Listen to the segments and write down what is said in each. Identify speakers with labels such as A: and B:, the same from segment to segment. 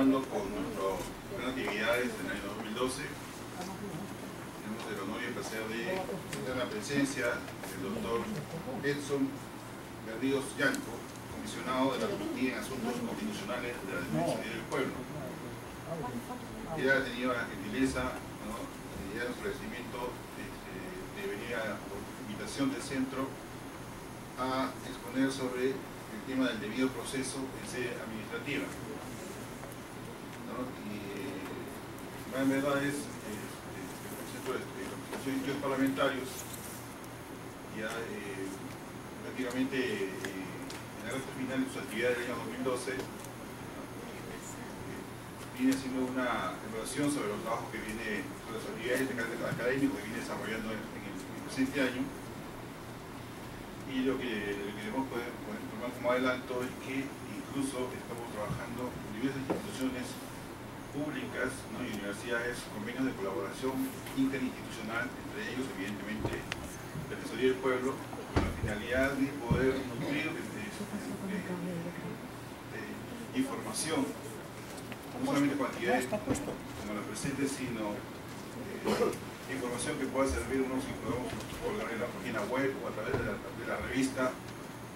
A: continuando con nuestras actividades en el año 2012. Tenemos el honor y el placer de tener la presencia del doctor Edson Berríos Yanco, comisionado de la Comitiva en Asuntos Constitucionales de la Defensoría del Pueblo. Él ha tenido la gentileza, ¿no?, y el ofrecimiento de venir por invitación del centro a exponer sobre el tema del debido proceso en sede administrativa, ¿no? Y en verdad es el centro de estudios parlamentarios ya prácticamente en la recta final de sus actividades del año 2012 viene haciendo una evaluación sobre los trabajos que viene, sobre las actividades de carácter académico que viene desarrollando en el presente año. Y lo que queremos poder informar como adelanto es que incluso estamos trabajando en diversas instituciones públicas, ¿no?, y universidades, convenios de colaboración interinstitucional, entre ellos evidentemente la Defensoría del Pueblo, con la finalidad de poder nutrir de información, no solamente con actividades como la presente, sino información que pueda servirnos y podemos colgar en la página web o a través de la revista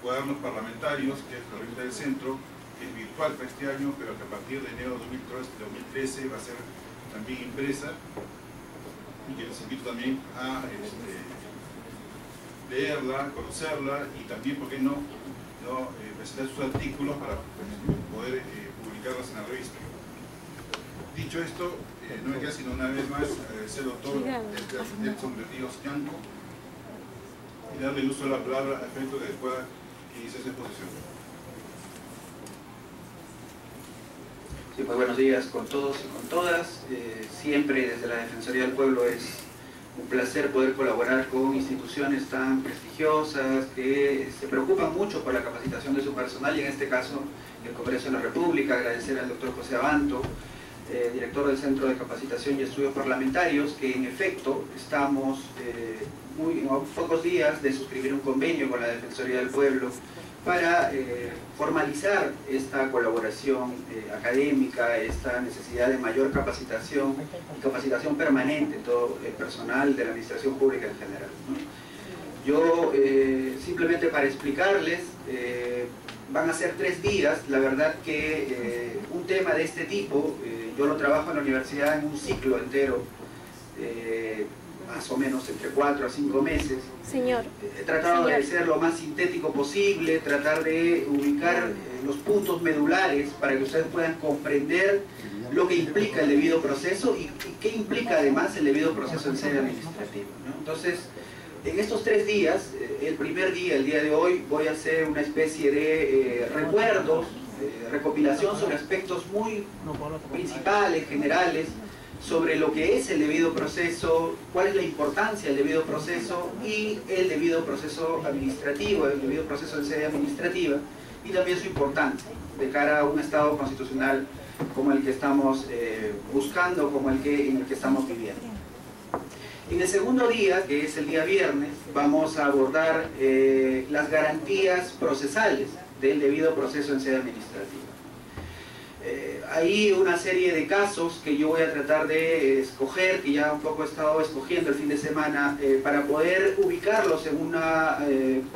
A: Cuadernos Parlamentarios, que es la revista del centro, que es virtual para este año, pero que a partir de enero de 2013 va a ser también impresa, y que les invito también a leerla, conocerla y también, ¿por qué no, presentar sus artículos para poder publicarlas en la revista. Dicho esto, no me queda sino una vez más agradecer al doctor Edson Berríos Yanco y darle el uso de la palabra a efecto de que pueda iniciar su exposición.
B: Sí, pues buenos días con todos y con todas. Siempre desde la Defensoría del Pueblo es un placer poder colaborar con instituciones tan prestigiosas que se preocupan mucho por la capacitación de su personal, y en este caso el Congreso de la República. Agradecer al doctor José Abanto, director del Centro de Capacitación y Estudios Parlamentarios, que en efecto estamos a pocos días de suscribir un convenio con la Defensoría del Pueblo para formalizar esta colaboración académica, esta necesidad de mayor capacitación y capacitación permanente en todo el personal de la administración pública en general, ¿no? Yo simplemente para explicarles, van a ser 3 días. La verdad que un tema de este tipo, yo lo trabajo en la universidad en un ciclo entero, más o menos entre 4 a 5 meses.
C: Señor.
B: He tratado de ser lo más sintético posible, tratar de ubicar los puntos medulares para que ustedes puedan comprender lo que implica el debido proceso y qué implica además el debido proceso en sede administrativa, ¿no? Entonces, en estos 3 días, el primer día, el día de hoy, voy a hacer una especie de recuerdos, recopilación sobre aspectos muy principales, generales, sobre lo que es el debido proceso, cuál es la importancia del debido proceso y el debido proceso administrativo, el debido proceso en sede administrativa, y también su importancia de cara a un Estado constitucional como el que estamos buscando, como en el que estamos viviendo. En el segundo día, que es el día viernes, vamos a abordar las garantías procesales del debido proceso en sede administrativa. Hay una serie de casos que yo voy a tratar de escoger, que ya un poco he estado escogiendo el fin de semana, para poder ubicarlos en una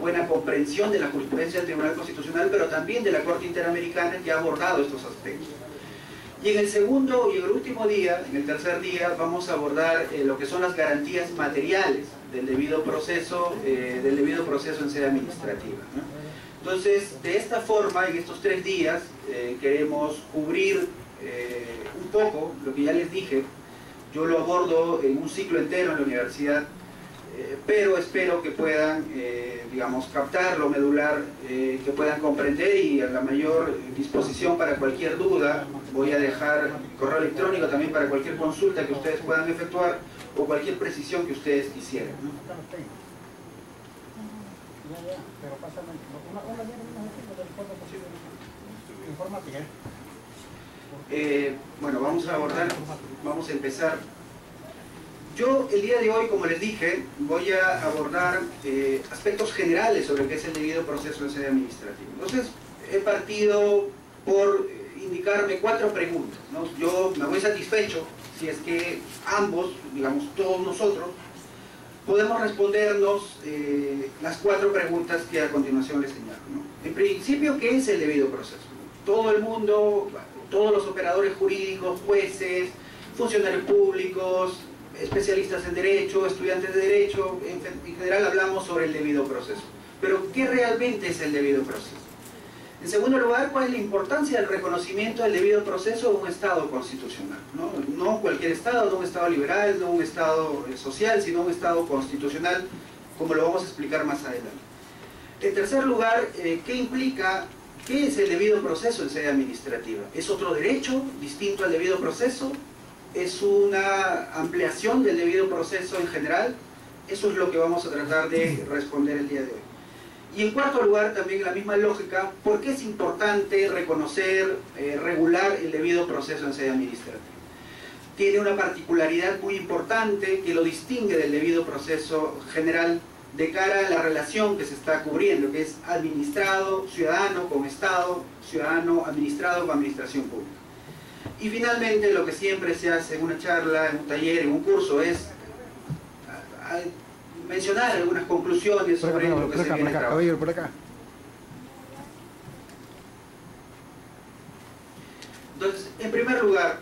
B: buena comprensión de la jurisprudencia del Tribunal Constitucional, pero también de la Corte Interamericana, que ha abordado estos aspectos. Y en el segundo y en el último día, en el tercer día, vamos a abordar lo que son las garantías materiales del debido proceso en sede administrativa, ¿no? Entonces, de esta forma, en estos 3 días, queremos cubrir un poco lo que ya les dije. Yo lo abordo en un ciclo entero en la universidad, pero espero que puedan, digamos, captar lo medular, que puedan comprender, y a la mayor disposición para cualquier duda. Voy a dejar correo electrónico también para cualquier consulta que ustedes puedan efectuar o cualquier precisión que ustedes quisieran, ¿no? Bueno, vamos a empezar. Yo el día de hoy, como les dije, voy a abordar aspectos generales sobre qué es el debido proceso en sede administrativa. Entonces, he partido por indicarme 4 preguntas, ¿no? Yo me voy satisfecho si es que ambos, digamos todos nosotros, podemos respondernos las 4 preguntas que a continuación les señalo, ¿no? En principio, ¿qué es el debido proceso? Todo el mundo, todos los operadores jurídicos, jueces, funcionarios públicos, especialistas en derecho, estudiantes de derecho, en general hablamos sobre el debido proceso. Pero, ¿qué realmente es el debido proceso? En segundo lugar, ¿cuál es la importancia del reconocimiento del debido proceso de un Estado constitucional? No cualquier Estado, no un Estado liberal, no un Estado social, sino un Estado constitucional, como lo vamos a explicar más adelante. En tercer lugar, ¿qué implica, qué es el debido proceso en sede administrativa? ¿Es otro derecho distinto al debido proceso? ¿Es una ampliación del debido proceso en general? Eso es lo que vamos a tratar de responder el día de hoy. Y en cuarto lugar, también la misma lógica, ¿por qué es importante reconocer, regular el debido proceso en sede administrativa? Tiene una particularidad muy importante que lo distingue del debido proceso general de cara a la relación que se está cubriendo, que es administrado, ciudadano con Estado, ciudadano administrado con administración pública. Y finalmente, lo que siempre se hace en una charla, en un taller, en un curso, es mencionar algunas conclusiones sobre lo que se viene trabajando.
C: Por acá.
B: Entonces, en primer lugar,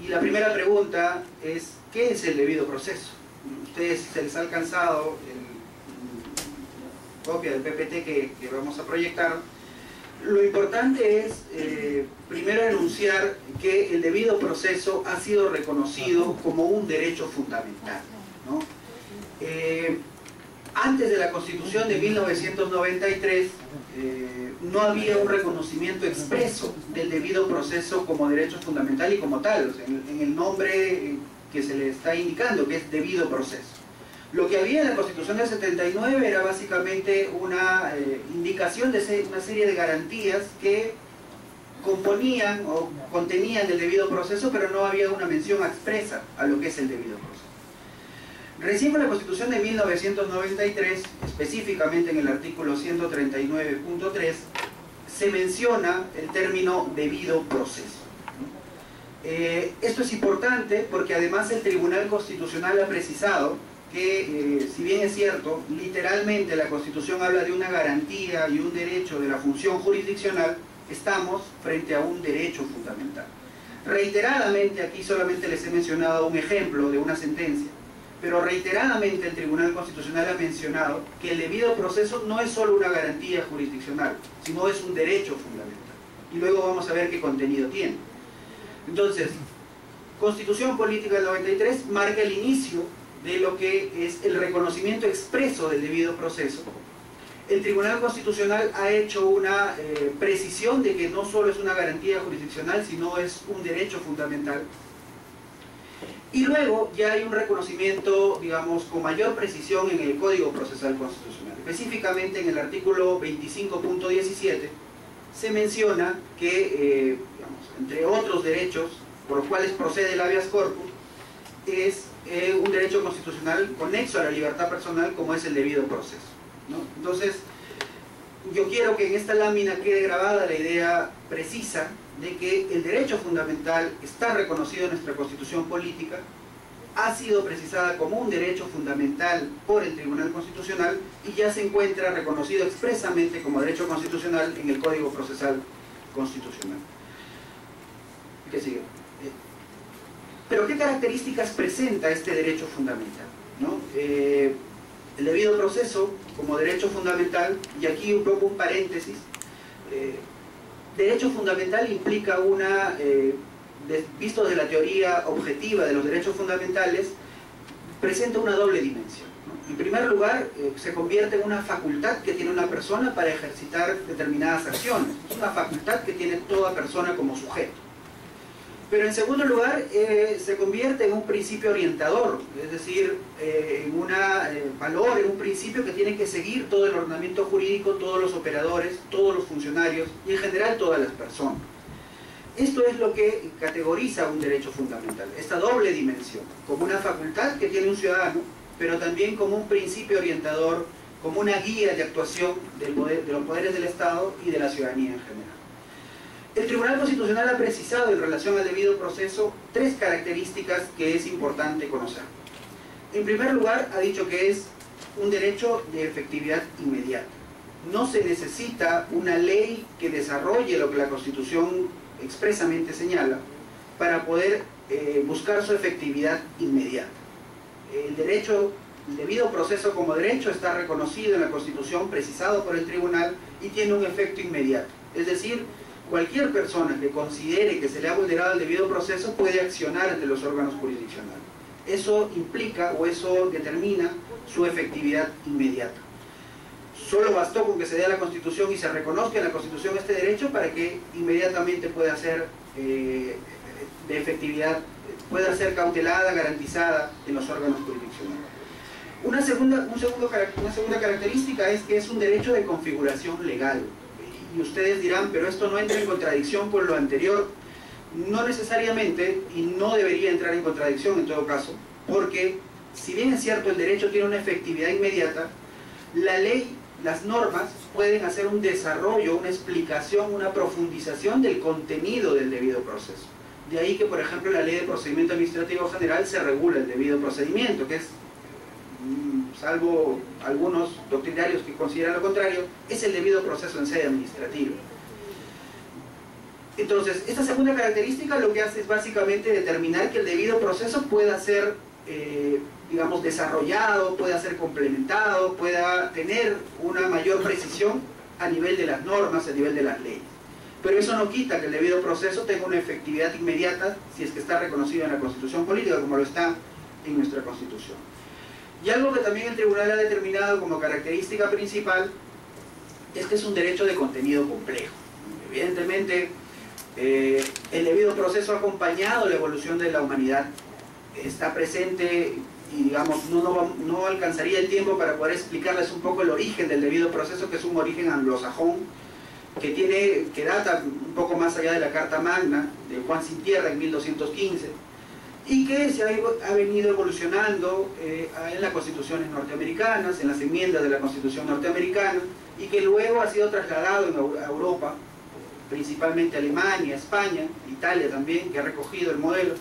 B: y la primera pregunta es, ¿qué es el debido proceso? Ustedes se les ha alcanzado la copia del PPT que vamos a proyectar. Lo importante es, primero, enunciar que el debido proceso ha sido reconocido como un derecho fundamental, ¿no? Antes de la Constitución de 1993 no había un reconocimiento expreso del debido proceso como derecho fundamental y como tal, o sea, en el nombre que se le está indicando, que es debido proceso. Lo que había en la Constitución del 79 era básicamente una indicación de una serie de garantías que componían o contenían el debido proceso, pero no había una mención expresa a lo que es el debido proceso. Recién con la Constitución de 1993, específicamente en el artículo 139.3, se menciona el término debido proceso. Esto es importante porque además el Tribunal Constitucional ha precisado que, si bien es cierto, literalmente la Constitución habla de una garantía y un derecho de la función jurisdiccional, estamos frente a un derecho fundamental. Reiteradamente, aquí solamente les he mencionado un ejemplo de una sentencia, pero reiteradamente el Tribunal Constitucional ha mencionado que el debido proceso no es solo una garantía jurisdiccional, sino es un derecho fundamental. Y luego vamos a ver qué contenido tiene. Entonces, Constitución Política del 93 marca el inicio de lo que es el reconocimiento expreso del debido proceso. El Tribunal Constitucional ha hecho una precisión de que no solo es una garantía jurisdiccional, sino es un derecho fundamental. Y luego ya hay un reconocimiento, digamos, con mayor precisión en el Código Procesal Constitucional. Específicamente en el artículo 25.17 se menciona que, digamos, entre otros derechos por los cuales procede el habeas corpus, es un derecho constitucional conexo a la libertad personal como es el debido proceso, ¿no? Entonces, yo quiero que en esta lámina quede grabada la idea precisa de que el derecho fundamental está reconocido en nuestra Constitución Política, ha sido precisada como un derecho fundamental por el Tribunal Constitucional y ya se encuentra reconocido expresamente como derecho constitucional en el Código Procesal Constitucional. ¿Qué sigue? Pero ¿qué características presenta este derecho fundamental, ¿no? El debido proceso como derecho fundamental, y aquí un poco un paréntesis, derecho fundamental implica visto desde la teoría objetiva de los derechos fundamentales, presenta una doble dimensión, ¿no? En primer lugar, se convierte en una facultad que tiene una persona para ejercitar determinadas acciones. Es una facultad que tiene toda persona como sujeto. Pero en segundo lugar, se convierte en un principio orientador, es decir, en un valor, en un principio que tiene que seguir todo el ordenamiento jurídico, todos los operadores, todos los funcionarios y en general todas las personas. Esto es lo que categoriza un derecho fundamental, esta doble dimensión, como una facultad que tiene un ciudadano, pero también como un principio orientador, como una guía de actuación de los poderes del Estado y de la ciudadanía en general. El Tribunal Constitucional ha precisado en relación al debido proceso 3 características que es importante conocer. En primer lugar, ha dicho que es un derecho de efectividad inmediata. No se necesita una ley que desarrolle lo que la Constitución expresamente señala para poder buscar su efectividad inmediata. El debido proceso como derecho está reconocido en la Constitución, precisado por el Tribunal, y tiene un efecto inmediato. Es decir, cualquier persona que considere que se le ha vulnerado el debido proceso puede accionar ante los órganos jurisdiccionales. Eso implica o eso determina su efectividad inmediata. Solo bastó con que se dé a la Constitución y se reconozca en la Constitución este derecho para que inmediatamente pueda ser de efectividad, pueda ser cautelada, garantizada en los órganos jurisdiccionales. Una segunda característica es que es un derecho de configuración legal. Y ustedes dirán, pero esto no entra en contradicción con lo anterior. No necesariamente, y no debería entrar en contradicción en todo caso, porque si bien es cierto el derecho tiene una efectividad inmediata, la ley, las normas pueden hacer un desarrollo, una explicación, una profundización del contenido del debido proceso. De ahí que, por ejemplo, en la Ley de Procedimiento Administrativo General se regula el debido procedimiento, que es, salvo algunos doctrinarios que consideran lo contrario, es el debido proceso en sede administrativa. Entonces, esta segunda característica lo que hace es básicamente determinar que el debido proceso pueda ser, digamos, desarrollado, pueda ser complementado, pueda tener una mayor precisión a nivel de las normas, a nivel de las leyes. Pero eso no quita que el debido proceso tenga una efectividad inmediata si es que está reconocido en la Constitución Política, como lo está en nuestra Constitución. Y algo que también el Tribunal ha determinado como característica principal es que es un derecho de contenido complejo. Evidentemente, el debido proceso ha acompañado la evolución de la humanidad, está presente y digamos no alcanzaría el tiempo para poder explicarles un poco el origen del debido proceso, que es un origen anglosajón que data un poco más allá de la Carta Magna de Juan Sin Tierra en 1215 y que se ha venido evolucionando en las constituciones norteamericanas, en las enmiendas de la Constitución norteamericana, y que luego ha sido trasladado a Europa, principalmente Alemania, España, Italia también, que ha recogido el modelo,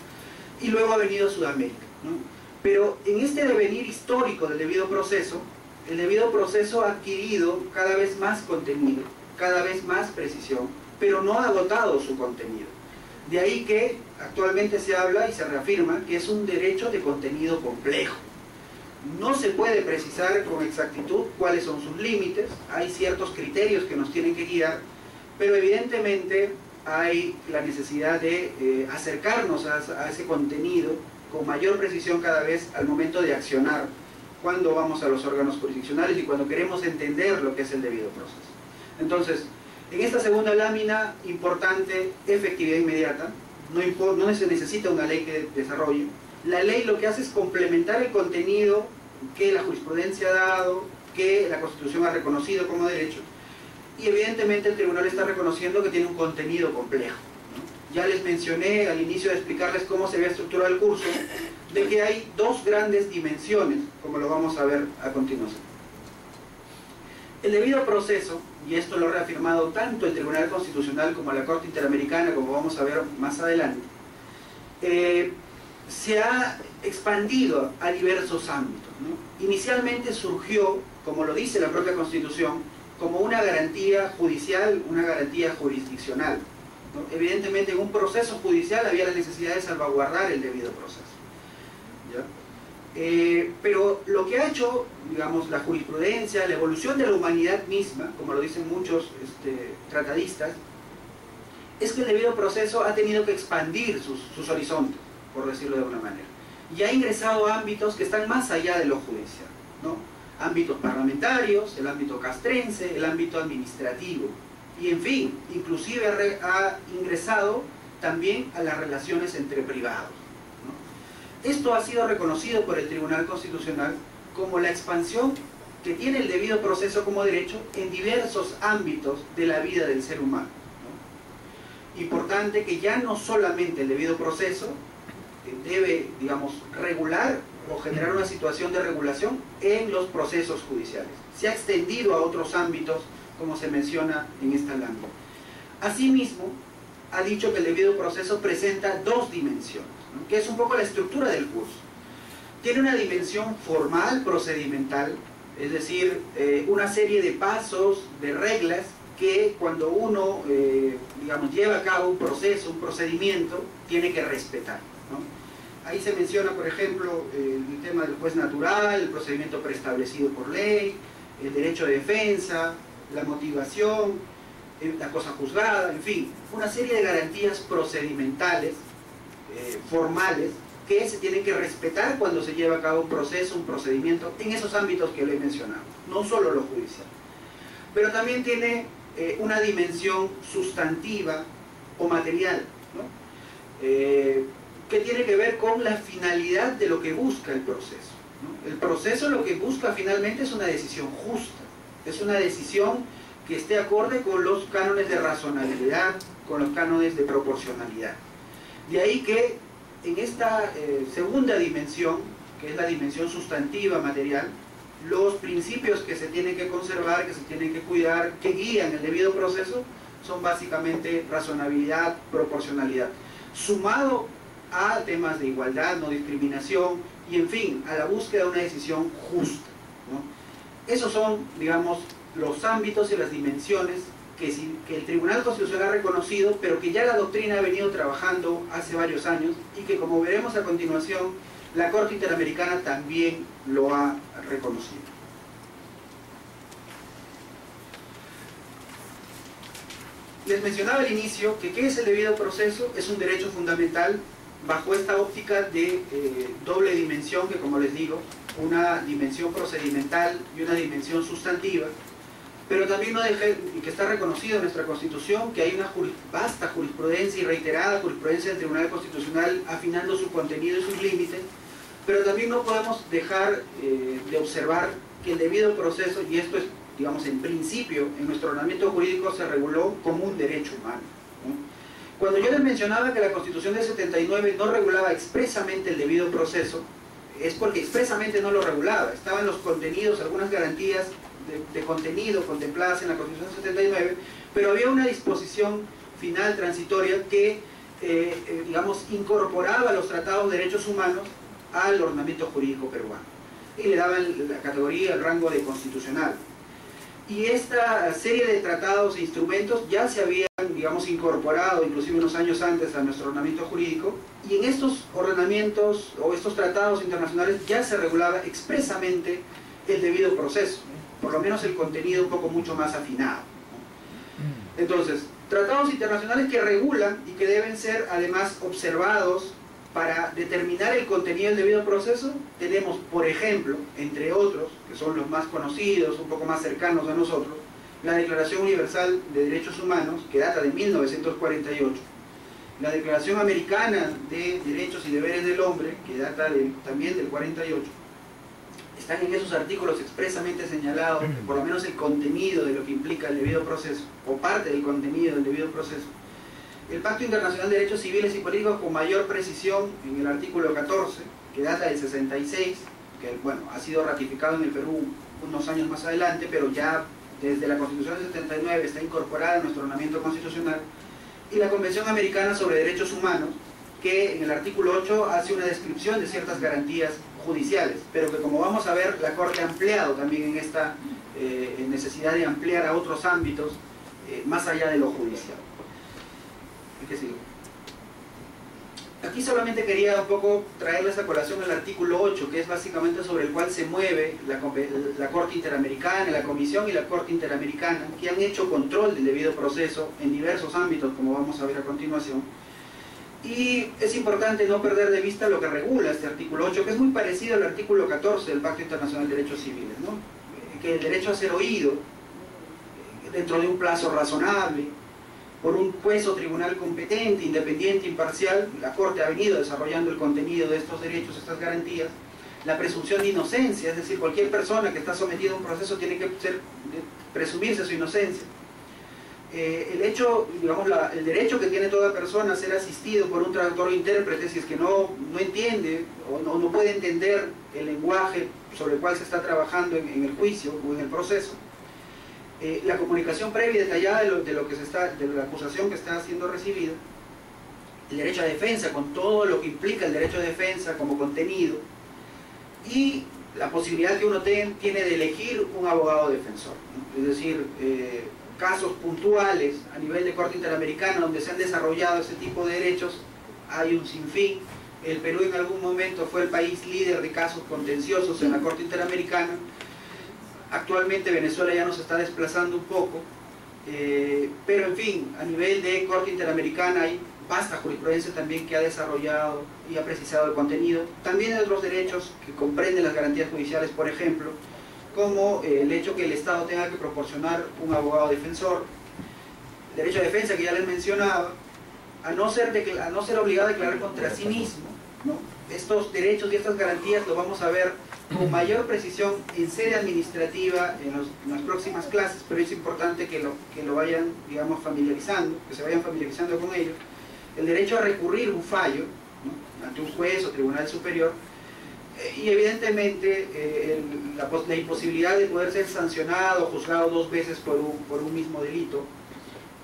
B: y luego ha venido a Sudamérica, ¿no? Pero en este devenir histórico del debido proceso, el debido proceso ha adquirido cada vez más contenido, cada vez más precisión, pero no ha agotado su contenido. De ahí que actualmente se habla y se reafirma que es un derecho de contenido complejo. No se puede precisar con exactitud cuáles son sus límites, hay ciertos criterios que nos tienen que guiar, pero evidentemente hay la necesidad de acercarnos a ese contenido con mayor precisión cada vez al momento de accionar, cuando vamos a los órganos jurisdiccionales y cuando queremos entender lo que es el debido proceso. Entonces, en esta segunda lámina, importante, efectividad inmediata, no se necesita una ley que desarrolle. La ley lo que hace es complementar el contenido que la jurisprudencia ha dado, que la Constitución ha reconocido como derecho, y evidentemente el Tribunal está reconociendo que tiene un contenido complejo, ¿no? Ya les mencioné al inicio de explicarles cómo se había estructurado el curso, de que hay 2 grandes dimensiones, como lo vamos a ver a continuación. El debido proceso, y esto lo ha reafirmado tanto el Tribunal Constitucional como la Corte Interamericana, como vamos a ver más adelante, se ha expandido a diversos ámbitos, ¿no? Inicialmente surgió, como lo dice la propia Constitución, como una garantía judicial, una garantía jurisdiccional, ¿no? Evidentemente en un proceso judicial había la necesidad de salvaguardar el debido proceso, ¿ya? Pero lo que ha hecho, digamos, la jurisprudencia, la evolución de la humanidad misma, como lo dicen muchos tratadistas, es que el debido proceso ha tenido que expandir sus horizontes, por decirlo de alguna manera, y ha ingresado a ámbitos que están más allá de lo judicial, ¿no? Ámbitos parlamentarios, el ámbito castrense, el ámbito administrativo, y en fin, inclusive ha ingresado también a las relaciones entre privados, ¿no? Esto ha sido reconocido por el Tribunal Constitucional como la expansión que tiene el debido proceso como derecho en diversos ámbitos de la vida del ser humano, ¿no? Importante que ya no solamente el debido proceso debe, digamos, regular o generar una situación de regulación en los procesos judiciales. Se ha extendido a otros ámbitos, como se menciona en esta lámina. Asimismo, ha dicho que el debido proceso presenta dos dimensiones, ¿no? Que es un poco la estructura del curso. Tiene una dimensión formal, procedimental, es decir, una serie de pasos, de reglas, que cuando uno, digamos, lleva a cabo un proceso, un procedimiento, tiene que respetar, ¿no? Ahí se menciona, por ejemplo, el tema del juez natural, el procedimiento preestablecido por ley, el derecho de defensa, la motivación, la cosa juzgada, en fin, una serie de garantías procedimentales, formales, que se tienen que respetar cuando se lleva a cabo un proceso, un procedimiento, en esos ámbitos que le he mencionado, no solo lo judicial. Pero también tiene una dimensión sustantiva o material, ¿no? Que tiene que ver con la finalidad de lo que busca el proceso, ¿no? El proceso lo que busca finalmente es una decisión justa, es una decisión que esté acorde con los cánones de razonabilidad, con los cánones de proporcionalidad. De ahí que en esta segunda dimensión, que es la dimensión sustantiva material, los principios que se tienen que conservar, que se tienen que cuidar, que guían el debido proceso, son básicamente razonabilidad, proporcionalidad, sumado a temas de igualdad, no discriminación, y en fin, a la búsqueda de una decisión justa, ¿no? Esos son, digamos, los ámbitos y las dimensiones que el Tribunal Constitucional ha reconocido, pero que ya la doctrina ha venido trabajando hace varios años, y que, como veremos a continuación, la Corte Interamericana también lo ha reconocido. Les mencionaba al inicio que ¿qué es el debido proceso? Es un derecho fundamental bajo esta óptica de doble dimensión, que, como les digo, una dimensión procedimental y una dimensión sustantiva, pero también no deja, y que está reconocido en nuestra Constitución, que hay una vasta jurisprudencia y reiterada jurisprudencia del Tribunal Constitucional afinando su contenido y sus límites, pero también no podemos dejar de observar que el debido proceso, y esto es, digamos, en principio, en nuestro ordenamiento jurídico se reguló como un derecho humano, ¿no? Cuando yo les mencionaba que la Constitución del 79 no regulaba expresamente el debido proceso, es porque expresamente no lo regulaba. Estaban los contenidos, algunas garantías de contenido contempladas en la Constitución del 79, pero había una disposición final transitoria que, digamos, incorporaba los tratados de derechos humanos al ordenamiento jurídico peruano y le daban la categoría, el rango de constitucional. Y esta serie de tratados e instrumentos ya se habían, digamos, incorporado inclusive unos años antes a nuestro ordenamiento jurídico, y en estos ordenamientos o estos tratados internacionales ya se regulaba expresamente el debido proceso, por lo menos el contenido un poco mucho más afinado. Entonces, tratados internacionales que regulan y que deben ser además observados para determinar el contenido del debido proceso, tenemos, por ejemplo, entre otros, que son los más conocidos, un poco más cercanos a nosotros, la Declaración Universal de Derechos Humanos, que data de 1948, la Declaración Americana de Derechos y Deberes del Hombre, que data también del 48, están en esos artículos expresamente señalados, por lo menos el contenido de lo que implica el debido proceso, o parte del contenido del debido proceso. El Pacto Internacional de Derechos Civiles y Políticos, con mayor precisión, en el artículo 14, que data del 66, que, bueno, ha sido ratificado en el Perú unos años más adelante, pero ya desde la Constitución del 79 está incorporada en nuestro ordenamiento constitucional, y la Convención Americana sobre Derechos Humanos, que en el artículo 8 hace una descripción de ciertas garantías judiciales, pero que, como vamos a ver, la Corte ha ampliado también en esta necesidad de ampliar a otros ámbitos más allá de lo judicial. ¿Qué sigue? Aquí solamente quería un poco traerles a colación el artículo 8, que es básicamente sobre el cual se mueve la Corte Interamericana, la Comisión y la Corte Interamericana, que han hecho control del debido proceso en diversos ámbitos, como vamos a ver a continuación. Y es importante no perder de vista lo que regula este artículo 8, que es muy parecido al artículo 14 del Pacto Internacional de Derechos Civiles, ¿no? Que el derecho a ser oído dentro de un plazo razonable, por un juez o tribunal competente, independiente, imparcial. La Corte ha venido desarrollando el contenido de estos derechos, estas garantías. La presunción de inocencia, es decir, cualquier persona que está sometida a un proceso tiene que presumirse su inocencia. El hecho, digamos, el derecho que tiene toda persona a ser asistido por un traductor o intérprete si es que no entiende o no puede entender el lenguaje sobre el cual se está trabajando en el juicio o en el proceso. La comunicación previa y detallada de la acusación que está siendo recibida, el derecho a defensa con todo lo que implica el derecho a defensa como contenido, y la posibilidad que uno tiene de elegir un abogado defensor, ¿no? Es decir, casos puntuales a nivel de Corte Interamericana donde se han desarrollado ese tipo de derechos, hay un sinfín. El Perú en algún momento fue el país líder de casos contenciosos en la Corte Interamericana. Actualmente Venezuela ya nos está desplazando un poco, pero en fin, a nivel de Corte Interamericana hay vasta jurisprudencia también que ha desarrollado y ha precisado el contenido. También hay otros derechos que comprenden las garantías judiciales, por ejemplo, como el hecho que el Estado tenga que proporcionar un abogado defensor, el derecho a defensa que ya les mencionaba, a no ser obligado a declarar contra sí mismo, ¿no? Estos derechos y estas garantías lo vamos a ver con mayor precisión en sede administrativa en las próximas clases, pero es importante que lo vayan, digamos, familiarizando, que se vayan familiarizando con ello. El derecho a recurrir un fallo, ¿no?, ante un juez o tribunal superior, y evidentemente la imposibilidad de poder ser sancionado o juzgado 2 veces por un mismo delito,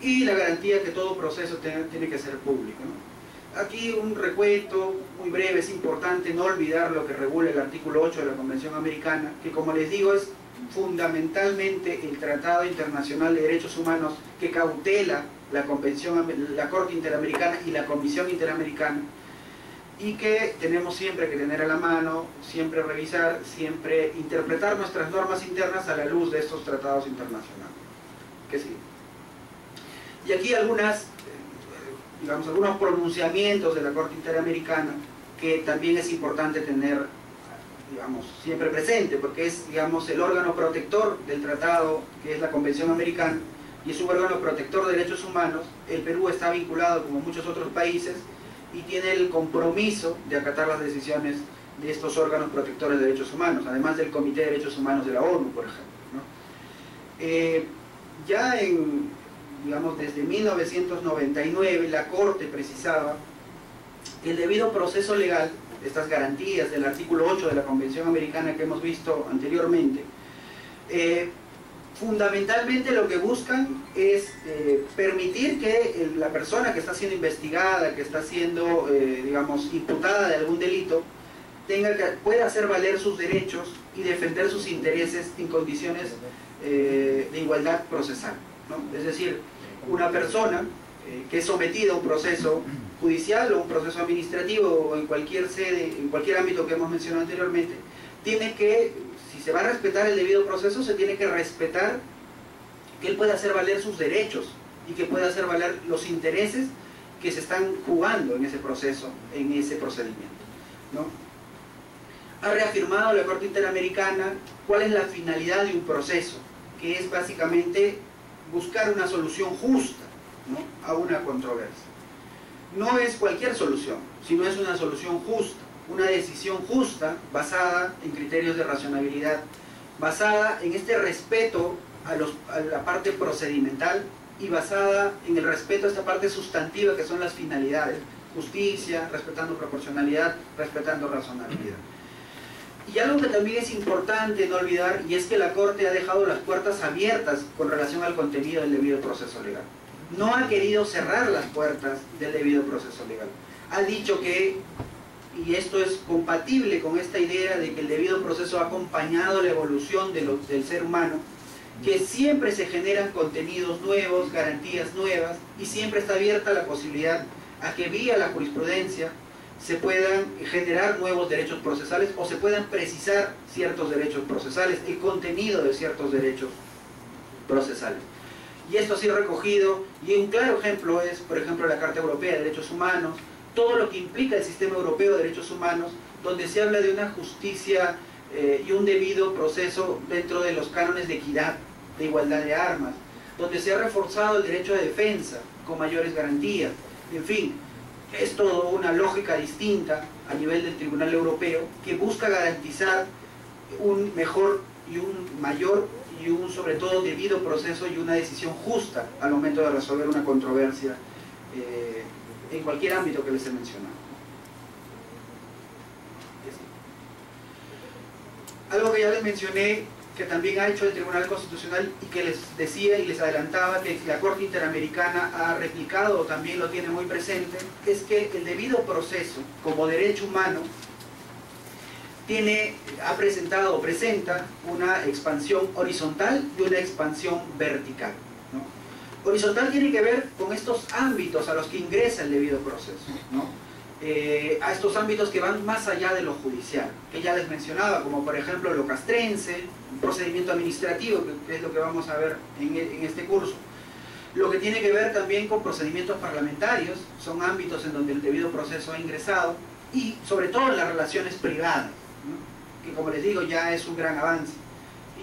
B: y la garantía que todo proceso tiene que ser público, ¿no? Aquí un recuento muy breve. Es importante no olvidar lo que regula el artículo 8 de la Convención Americana, que, como les digo, es fundamentalmente el Tratado Internacional de Derechos Humanos que cautela la Corte Interamericana y la Comisión Interamericana, y que tenemos siempre que tener a la mano, siempre revisar, siempre interpretar nuestras normas internas a la luz de estos tratados internacionales. ¿Qué sigue? Y aquí algunos pronunciamientos de la Corte Interamericana que también es importante tener, digamos, siempre presente, porque es, digamos, el órgano protector del tratado, que es la Convención Americana, y es un órgano protector de derechos humanos. El Perú está vinculado, como muchos otros países, y tiene el compromiso de acatar las decisiones de estos órganos protectores de derechos humanos, además del Comité de Derechos Humanos de la ONU, por ejemplo, ¿no? Ya digamos, desde 1999, la Corte precisaba que el debido proceso legal, estas garantías del artículo 8 de la Convención Americana que hemos visto anteriormente, fundamentalmente lo que buscan es permitir que la persona que está siendo investigada, que está siendo, digamos, imputada de algún delito, pueda hacer valer sus derechos y defender sus intereses en condiciones de igualdad procesal, ¿no? Es decir, una persona que es sometida a un proceso judicial o un proceso administrativo o en cualquier sede, en cualquier ámbito que hemos mencionado anteriormente, tiene que, si se va a respetar el debido proceso, se tiene que respetar que él pueda hacer valer sus derechos y que pueda hacer valer los intereses que se están jugando en ese proceso, en ese procedimiento, ¿no? Ha reafirmado la Corte Interamericana cuál es la finalidad de un proceso, que es básicamente buscar una solución justa, ¿no?, a una controversia. No es cualquier solución, sino es una solución justa, una decisión justa basada en criterios de racionalidad, basada en este respeto a la parte procedimental y basada en el respeto a esta parte sustantiva que son las finalidades: justicia, respetando proporcionalidad, respetando razonabilidad. Y algo que también es importante no olvidar, y es que la Corte ha dejado las puertas abiertas con relación al contenido del debido proceso legal. No ha querido cerrar las puertas del debido proceso legal. Ha dicho que, y esto es compatible con esta idea de que el debido proceso ha acompañado la evolución del ser humano, que siempre se generan contenidos nuevos, garantías nuevas, y siempre está abierta la posibilidad a que vía la jurisprudencia se puedan generar nuevos derechos procesales o se puedan precisar ciertos derechos procesales, el contenido de ciertos derechos procesales. Y esto ha sido recogido, y un claro ejemplo es, por ejemplo, la Carta Europea de Derechos Humanos, todo lo que implica el sistema europeo de derechos humanos, donde se habla de una justicia y un debido proceso dentro de los cánones de equidad, de igualdad de armas, donde se ha reforzado el derecho de defensa con mayores garantías. En fin, es todo una lógica distinta a nivel del Tribunal Europeo que busca garantizar un mejor y un mayor y un, sobre todo, debido proceso y una decisión justa al momento de resolver una controversia en cualquier ámbito que les he mencionado. Algo que ya les mencioné que también ha hecho el Tribunal Constitucional y que les decía y les adelantaba que la Corte Interamericana ha replicado o también lo tiene muy presente, es que el debido proceso como derecho humano presenta una expansión horizontal y una expansión vertical, ¿no? Horizontal tiene que ver con estos ámbitos a los que ingresa el debido proceso, ¿no? A estos ámbitos que van más allá de lo judicial, que ya les mencionaba, como por ejemplo lo castrense, un procedimiento administrativo, que es lo que vamos a ver en este curso. Lo que tiene que ver también con procedimientos parlamentarios, son ámbitos en donde el debido proceso ha ingresado, y sobre todo en las relaciones privadas, ¿no? Que como les digo ya es un gran avance.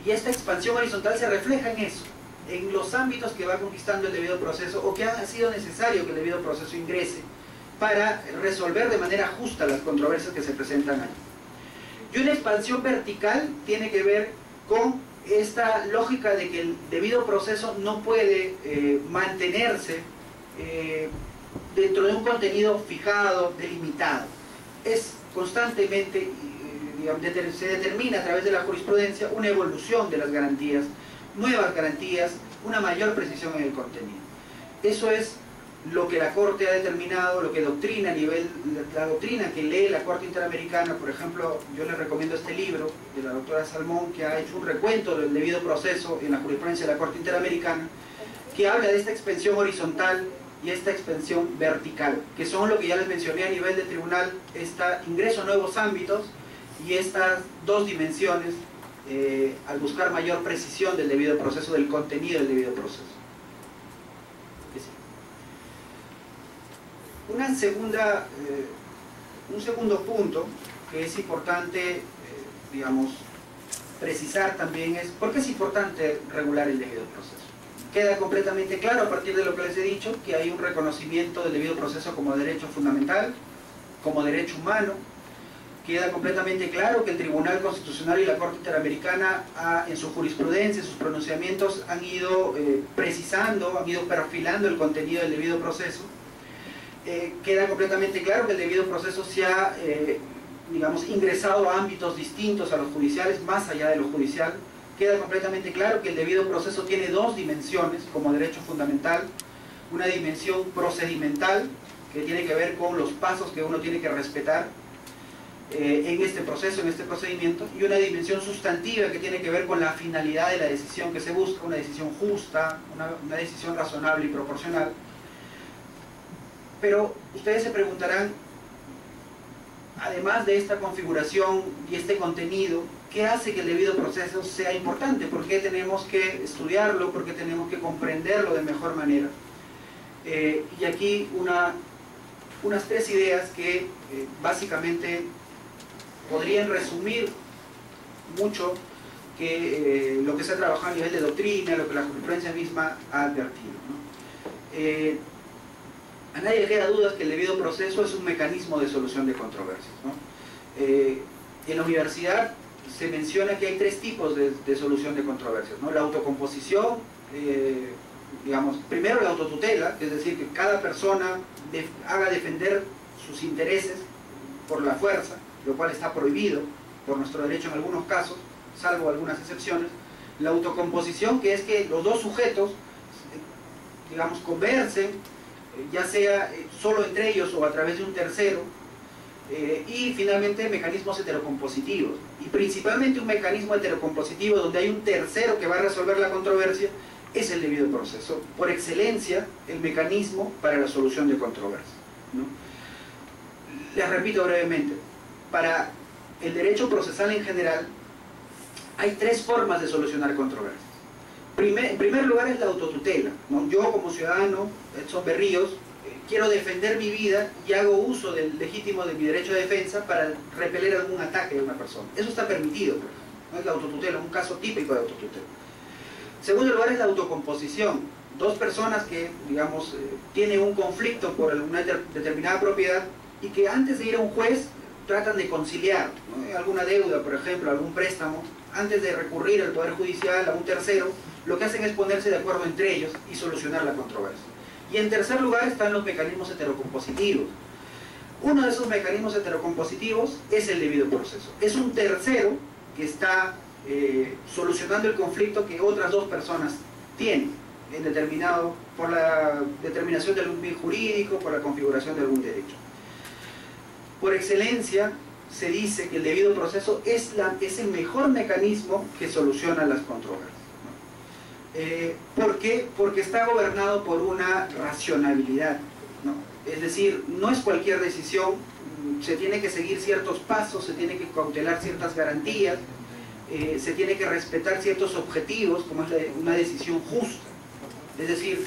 B: Y esta expansión horizontal se refleja en eso, en los ámbitos que va conquistando el debido proceso o que ha sido necesario que el debido proceso ingrese para resolver de manera justa las controversias que se presentan ahí. Y una expansión vertical tiene que ver con esta lógica de que el debido proceso no puede mantenerse dentro de un contenido fijado, delimitado. Es constantemente, se determina a través de la jurisprudencia una evolución de las garantías, nuevas garantías, una mayor precisión en el contenido. Eso es lo que la Corte ha determinado, lo que doctrina a nivel, la doctrina que lee la Corte Interamericana. Por ejemplo, yo les recomiendo este libro de la doctora Salmón, que ha hecho un recuento del debido proceso en la jurisprudencia de la Corte Interamericana, que habla de esta expansión horizontal y esta expansión vertical, que son lo que ya les mencioné a nivel del tribunal, este ingreso a nuevos ámbitos y estas dos dimensiones al buscar mayor precisión del debido proceso, del contenido del debido proceso. Un segundo punto que es importante, precisar también es ¿por qué es importante regular el debido proceso? Queda completamente claro a partir de lo que les he dicho que hay un reconocimiento del debido proceso como derecho fundamental, como derecho humano. Queda completamente claro que el Tribunal Constitucional y la Corte Interamericana en su jurisprudencia, en sus pronunciamientos han ido precisando, han ido perfilando el contenido del debido proceso. Queda completamente claro que el debido proceso se ha, ingresado a ámbitos distintos a los judiciales, más allá de lo judicial. Queda completamente claro que el debido proceso tiene dos dimensiones como derecho fundamental. Una dimensión procedimental, que tiene que ver con los pasos que uno tiene que respetar en este proceso, en este procedimiento, y una dimensión sustantiva que tiene que ver con la finalidad de la decisión que se busca, una decisión justa, una decisión razonable y proporcional. Pero ustedes se preguntarán, además de esta configuración y este contenido, ¿qué hace que el debido proceso sea importante? ¿Por qué tenemos que estudiarlo? ¿Por qué tenemos que comprenderlo de mejor manera? Y aquí unas tres ideas que básicamente podrían resumir mucho lo que se ha trabajado a nivel de doctrina, lo que la jurisprudencia misma ha advertido, ¿no? A nadie le queda dudas que el debido proceso es un mecanismo de solución de controversias, ¿no? En la universidad se menciona que hay tres tipos de solución de controversias, ¿no? La autocomposición, primero la autotutela, es decir, que cada persona haga defender sus intereses por la fuerza, lo cual está prohibido por nuestro derecho en algunos casos, salvo algunas excepciones. La autocomposición, que es que los dos sujetos, conversen, ya sea solo entre ellos o a través de un tercero. Y finalmente mecanismos heterocompositivos, y principalmente un mecanismo heterocompositivo donde hay un tercero que va a resolver la controversia es el debido proceso, por excelencia el mecanismo para la solución de controversias, ¿no? Les repito brevemente, para el derecho procesal en general hay tres formas de solucionar controversias. En primer lugar es la autotutela, ¿no? Yo como ciudadano, Edson Berríos, quiero defender mi vida y hago uso del legítimo de mi derecho de defensa para repeler algún ataque de una persona. Eso está permitido, ¿no? Es la autotutela, un caso típico de autotutela. En segundo lugar es la autocomposición. Dos personas que, tienen un conflicto por alguna determinada propiedad y que antes de ir a un juez tratan de conciliar, ¿no? Alguna deuda, por ejemplo, algún préstamo, antes de recurrir al Poder Judicial, a un tercero, lo que hacen es ponerse de acuerdo entre ellos y solucionar la controversia. Y en tercer lugar están los mecanismos heterocompositivos. Uno de esos mecanismos heterocompositivos es el debido proceso. Es un tercero que está solucionando el conflicto que otras dos personas tienen, por la determinación de algún bien jurídico, por la configuración de algún derecho. Por excelencia, se dice que el debido proceso es el mejor mecanismo que soluciona las controversias. ¿Por qué? Porque está gobernado por una racionalidad, ¿no? Es decir, no es cualquier decisión, se tiene que seguir ciertos pasos, se tiene que cautelar ciertas garantías, se tiene que respetar ciertos objetivos, como es una decisión justa. Es decir,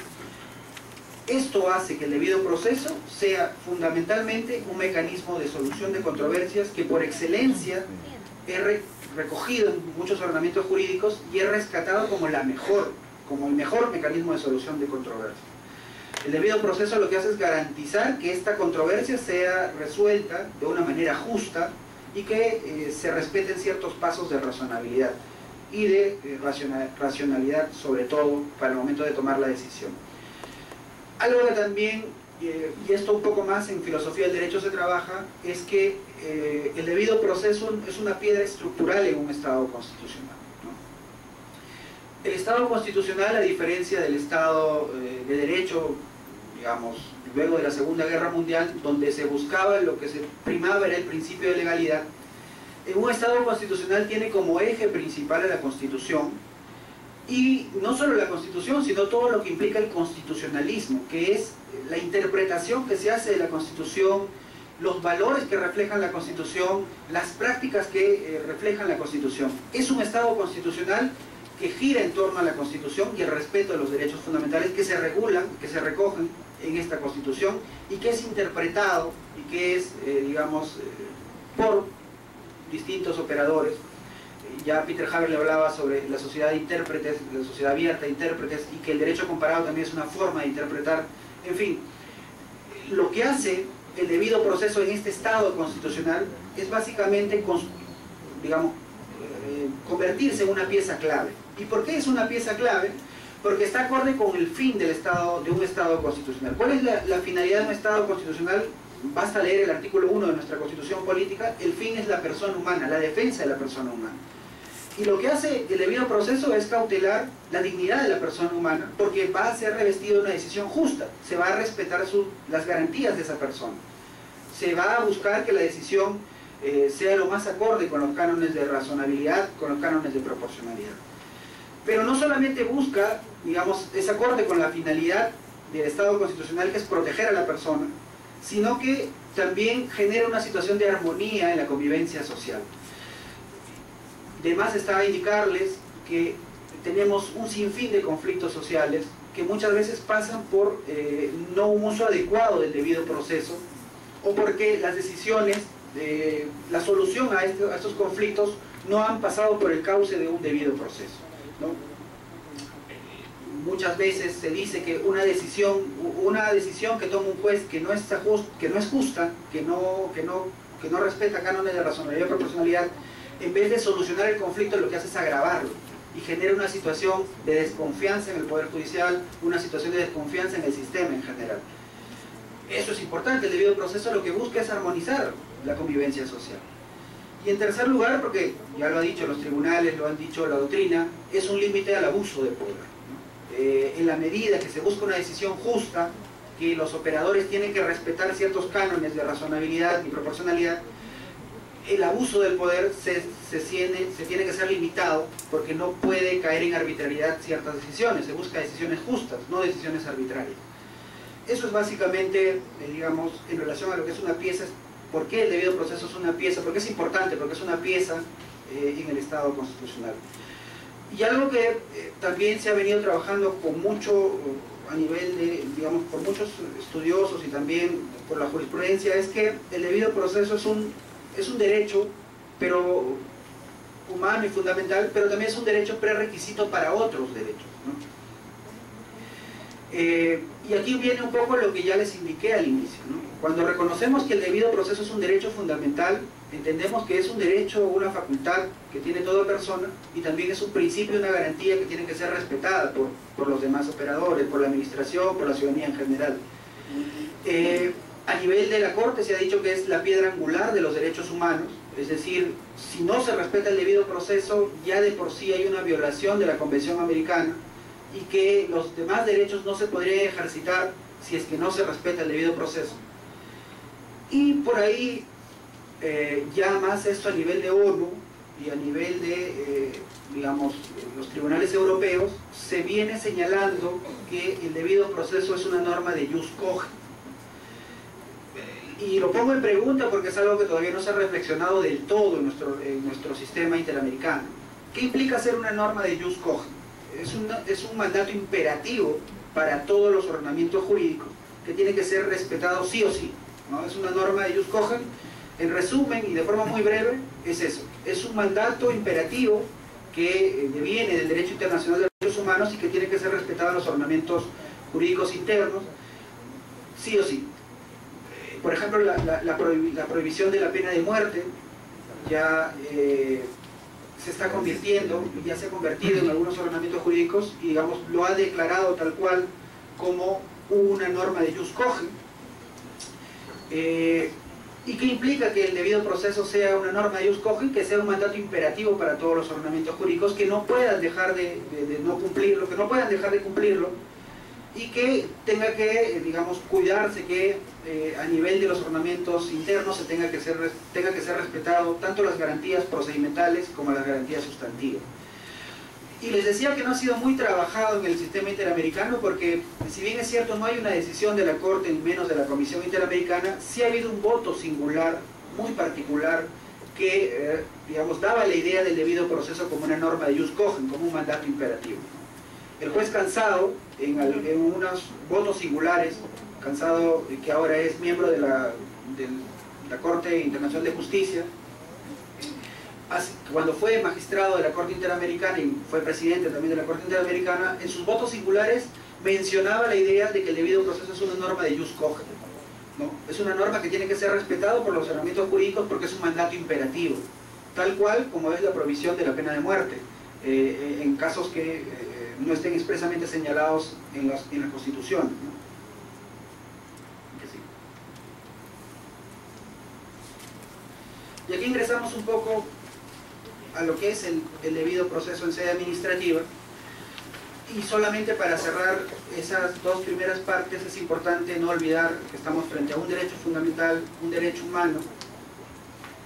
B: esto hace que el debido proceso sea fundamentalmente un mecanismo de solución de controversias que por excelencia es recogido en muchos ordenamientos jurídicos y es rescatado como el mejor mecanismo de solución de controversias. El debido proceso lo que hace es garantizar que esta controversia sea resuelta de una manera justa y que se respeten ciertos pasos de razonabilidad y de racionalidad, sobre todo para el momento de tomar la decisión. Algo que también, y esto un poco más en filosofía del derecho se trabaja, es que el debido proceso es una piedra estructural en un Estado constitucional, ¿no? El Estado constitucional, a diferencia del Estado de derecho, digamos, luego de la Segunda Guerra Mundial, donde se buscaba, lo que se primaba era el principio de legalidad, en un Estado constitucional tiene como eje principal a la Constitución, y no solo la Constitución, sino todo lo que implica el constitucionalismo, que es la interpretación que se hace de la Constitución, los valores que reflejan la Constitución, las prácticas que reflejan la Constitución. Es un Estado constitucional que gira en torno a la Constitución y el respeto de los derechos fundamentales que se regulan, que se recogen en esta Constitución y que es interpretado y que es, digamos, por distintos operadores. Ya Peter Haber le hablaba sobre la sociedad de intérpretes, la sociedad abierta de intérpretes, y que el derecho comparado también es una forma de interpretar. En fin, lo que hace el debido proceso en este Estado constitucional es básicamente, digamos, convertirse en una pieza clave. ¿Y por qué es una pieza clave? Porque está acorde con el fin del Estado, de un Estado constitucional. ¿Cuál es la finalidad de un Estado constitucional? Basta leer el artículo 1 de nuestra Constitución Política. El fin es la persona humana, la defensa de la persona humana. Y lo que hace el debido proceso es cautelar la dignidad de la persona humana, porque va a ser revestido de una decisión justa, se va a respetar las garantías de esa persona, se va a buscar que la decisión sea lo más acorde con los cánones de razonabilidad, con los cánones de proporcionalidad. Pero no solamente busca, digamos, es acorde con la finalidad del Estado constitucional, que es proteger a la persona, sino que también genera una situación de armonía en la convivencia social. De más está indicarles que tenemos un sinfín de conflictos sociales que muchas veces pasan por no un uso adecuado del debido proceso, o porque las decisiones, la solución a estos conflictos no han pasado por el cauce de un debido proceso, ¿no? Muchas veces se dice que una decisión que toma un juez que no es justa, que no respeta cánones de razonabilidad y proporcionalidad, en vez de solucionar el conflicto, lo que hace es agravarlo y genera una situación de desconfianza en el Poder Judicial, una situación de desconfianza en el sistema en general. Eso es importante. El debido proceso lo que busca es armonizar la convivencia social. Y en tercer lugar, porque ya lo ha dicho los tribunales, lo han dicho la doctrina, es un límite al abuso de poder, ¿no? En la medida que se busca una decisión justa, que los operadores tienen que respetar ciertos cánones de razonabilidad y proporcionalidad, el abuso del poder se tiene que ser limitado, porque no puede caer en arbitrariedad ciertas decisiones. Se busca decisiones justas, no decisiones arbitrarias. Eso es básicamente, digamos, en relación a lo que es una pieza. ¿Por qué el debido proceso es una pieza? Porque es importante, porque es una pieza en el Estado constitucional. Y algo que también se ha venido trabajando con mucho, a nivel de, digamos, por muchos estudiosos y también por la jurisprudencia, es que el debido proceso es un derecho, pero humano y fundamental, pero también es un derecho prerequisito para otros derechos, ¿no? Y aquí viene un poco lo que ya les indiqué al inicio, ¿no? Cuando reconocemos que el debido proceso es un derecho fundamental, entendemos que es un derecho o una facultad que tiene toda persona, y también es un principio, una garantía que tiene que ser respetada por los demás operadores, por la administración, por la ciudadanía en general. A nivel de la Corte se ha dicho que es la piedra angular de los derechos humanos, es decir, si no se respeta el debido proceso, ya de por sí hay una violación de la Convención Americana y que los demás derechos no se podrían ejercitar si es que no se respeta el debido proceso. Y por ahí, ya más esto a nivel de ONU y a nivel de, digamos, los tribunales europeos, se viene señalando que el debido proceso es una norma de jus cogens. Y lo pongo en pregunta porque es algo que todavía no se ha reflexionado del todo en nuestro sistema interamericano. ¿Qué implica ser una norma de jus cogens? Es un mandato imperativo para todos los ordenamientos jurídicos que tiene que ser respetado sí o sí, ¿no? Es una norma de jus cogens. En resumen y de forma muy breve, es eso. Es un mandato imperativo que deviene del derecho internacional de los derechos humanos y que tiene que ser respetado en los ordenamientos jurídicos internos, sí o sí. Por ejemplo, la prohibición de la pena de muerte ya se está convirtiendo, ya se ha convertido en algunos ordenamientos jurídicos y, digamos, lo ha declarado tal cual como una norma de jus cogens. ¿Y qué implica que el debido proceso sea una norma de jus cogens? Que sea un mandato imperativo para todos los ordenamientos jurídicos, que no puedan dejar de no cumplirlo, que no puedan dejar de cumplirlo, y que tenga que, digamos, cuidarse que a nivel de los ordenamientos internos se tenga que ser respetado tanto las garantías procedimentales como las garantías sustantivas. Y les decía que no ha sido muy trabajado en el sistema interamericano porque, si bien es cierto, no hay una decisión de la Corte ni menos de la Comisión Interamericana, sí ha habido un voto singular, muy particular, que, digamos, daba la idea del debido proceso como una norma de jus cogens, como un mandato imperativo. El juez Cansado, en unos votos singulares, Cansado, que ahora es miembro de la Corte Internacional de Justicia, cuando fue magistrado de la Corte Interamericana y fue presidente también de la Corte Interamericana, en sus votos singulares mencionaba la idea de que el debido proceso es una norma de jus cogens, ¿no? Es una norma que tiene que ser respetado por los ordenamientos jurídicos porque es un mandato imperativo, tal cual como es la provisión de la pena de muerte, en casos que no estén expresamente señalados en la Constitución, ¿no? Y aquí ingresamos un poco a lo que es el debido proceso en sede administrativa, y solamente para cerrar esas dos primeras partes es importante no olvidar que estamos frente a un derecho fundamental, un derecho humano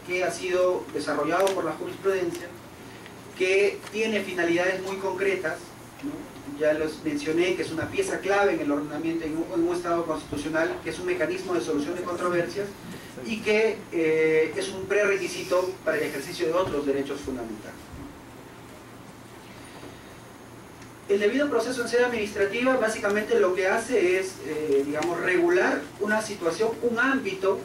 B: que ha sido desarrollado por la jurisprudencia, que tiene finalidades muy concretas, ¿no? Ya los mencioné, que es una pieza clave en el ordenamiento, en un Estado constitucional, que es un mecanismo de solución de controversias y que es un prerequisito para el ejercicio de otros derechos fundamentales. El debido proceso en sede administrativa básicamente lo que hace es, digamos, regular una situación, un ámbito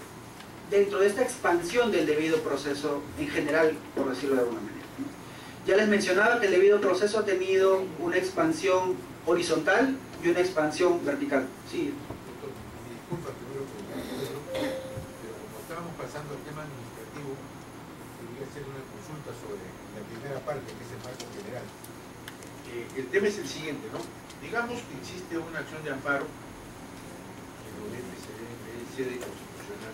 B: dentro de esta expansión del debido proceso en general, por decirlo de alguna manera, ¿no? Ya les mencionaba que el debido proceso ha tenido una expansión horizontal y una expansión vertical. Sí.
C: Disculpa, primero, pero como estábamos pasando al tema administrativo, quería hacer una consulta sobre la primera parte, que es el marco general. El tema es el siguiente, ¿no? Digamos que existe una acción de amparo en sede constitucional.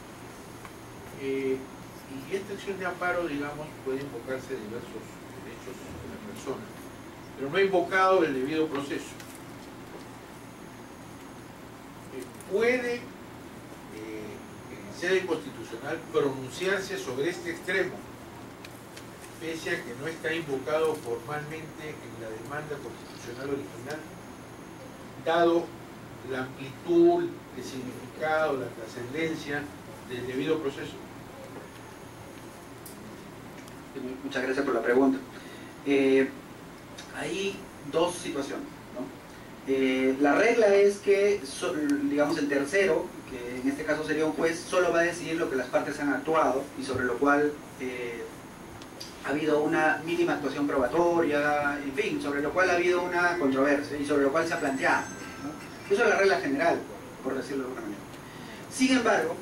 C: Y esta acción de amparo, digamos, puede invocarse diversos derechos de la persona, pero no ha invocado el debido proceso. Puede en sede constitucional pronunciarse sobre este extremo, pese a que no está invocado formalmente en la demanda constitucional original, dado la amplitud, el significado, la trascendencia del debido proceso.
B: Muchas gracias por la pregunta. Hay dos situaciones, ¿no? La regla es que, digamos, el tercero, que en este caso sería un juez, solo va a decidir lo que las partes han actuado y sobre lo cual ha habido una mínima actuación probatoria, en fin, sobre lo cual ha habido una controversia y sobre lo cual se ha planteado, ¿no? Eso es la regla general, por decirlo de alguna manera. Sin embargo,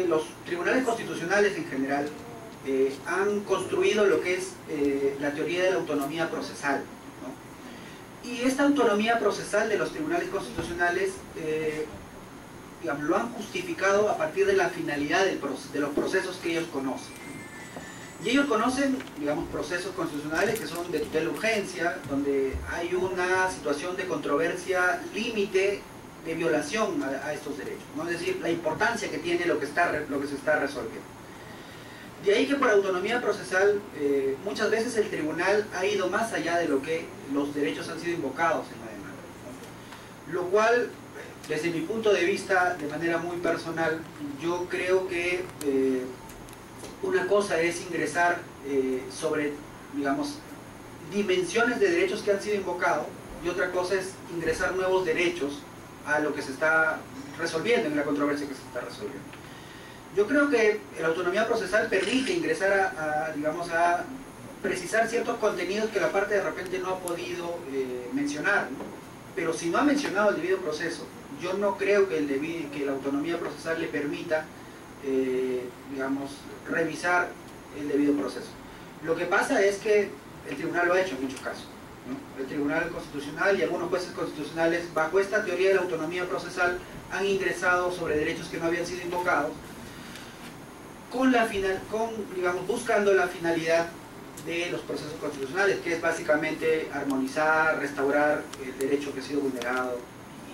B: los tribunales constitucionales en general han construido lo que es la teoría de la autonomía procesal, ¿no? Y esta autonomía procesal de los tribunales constitucionales digamos, lo han justificado a partir de la finalidad de los procesos que ellos conocen. Y ellos conocen, digamos, procesos constitucionales que son de tutela urgencia, donde hay una situación de controversia límite de violación a estos derechos, ¿no? Es decir, la importancia que tiene lo que se está resolviendo. De ahí que por autonomía procesal muchas veces el tribunal ha ido más allá de lo que los derechos han sido invocados en la demanda, ¿no? Lo cual, desde mi punto de vista, de manera muy personal, yo creo que una cosa es ingresar sobre, digamos, dimensiones de derechos que han sido invocados, y otra cosa es ingresar nuevos derechos a lo que se está resolviendo, en la controversia que se está resolviendo. Yo creo que la autonomía procesal permite ingresar digamos, a precisar ciertos contenidos que la parte de repente no ha podido mencionar, ¿no? Pero si no ha mencionado el debido proceso, yo no creo que la autonomía procesal le permita, digamos, revisar el debido proceso. Lo que pasa es que el tribunal lo ha hecho en muchos casos, ¿no? El Tribunal Constitucional y algunos jueces constitucionales, bajo esta teoría de la autonomía procesal, han ingresado sobre derechos que no habían sido invocados, digamos, buscando la finalidad de los procesos constitucionales, que es básicamente armonizar, restaurar el derecho que ha sido vulnerado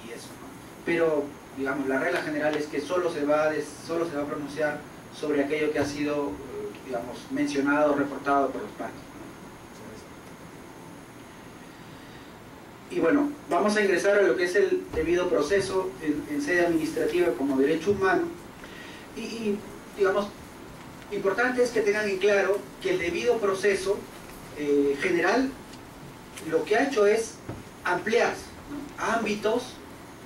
B: y eso, ¿no? Pero, digamos, la regla general es que solo se va a pronunciar sobre aquello que ha sido, digamos, mencionado o reportado por los partes, ¿no? Y bueno, vamos a ingresar a lo que es el debido proceso en sede administrativa como derecho humano. Y digamos, importante es que tengan en claro que el debido proceso general lo que ha hecho es ampliar, ¿no?, a ámbitos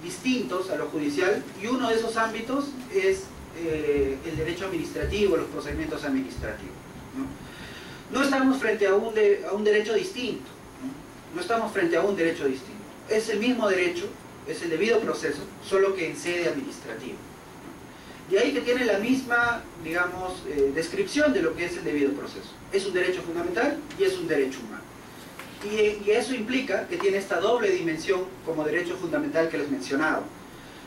B: distintos a lo judicial, y uno de esos ámbitos es el derecho administrativo, los procedimientos administrativos, ¿no? No estamos frente a un derecho distinto, ¿no? No estamos frente a un derecho distinto. Es el mismo derecho, es el debido proceso, solo que en sede administrativa. De ahí que tiene la misma, digamos, descripción de lo que es el debido proceso. Es un derecho fundamental y es un derecho humano. Y eso implica que tiene esta doble dimensión como derecho fundamental que les mencionaba,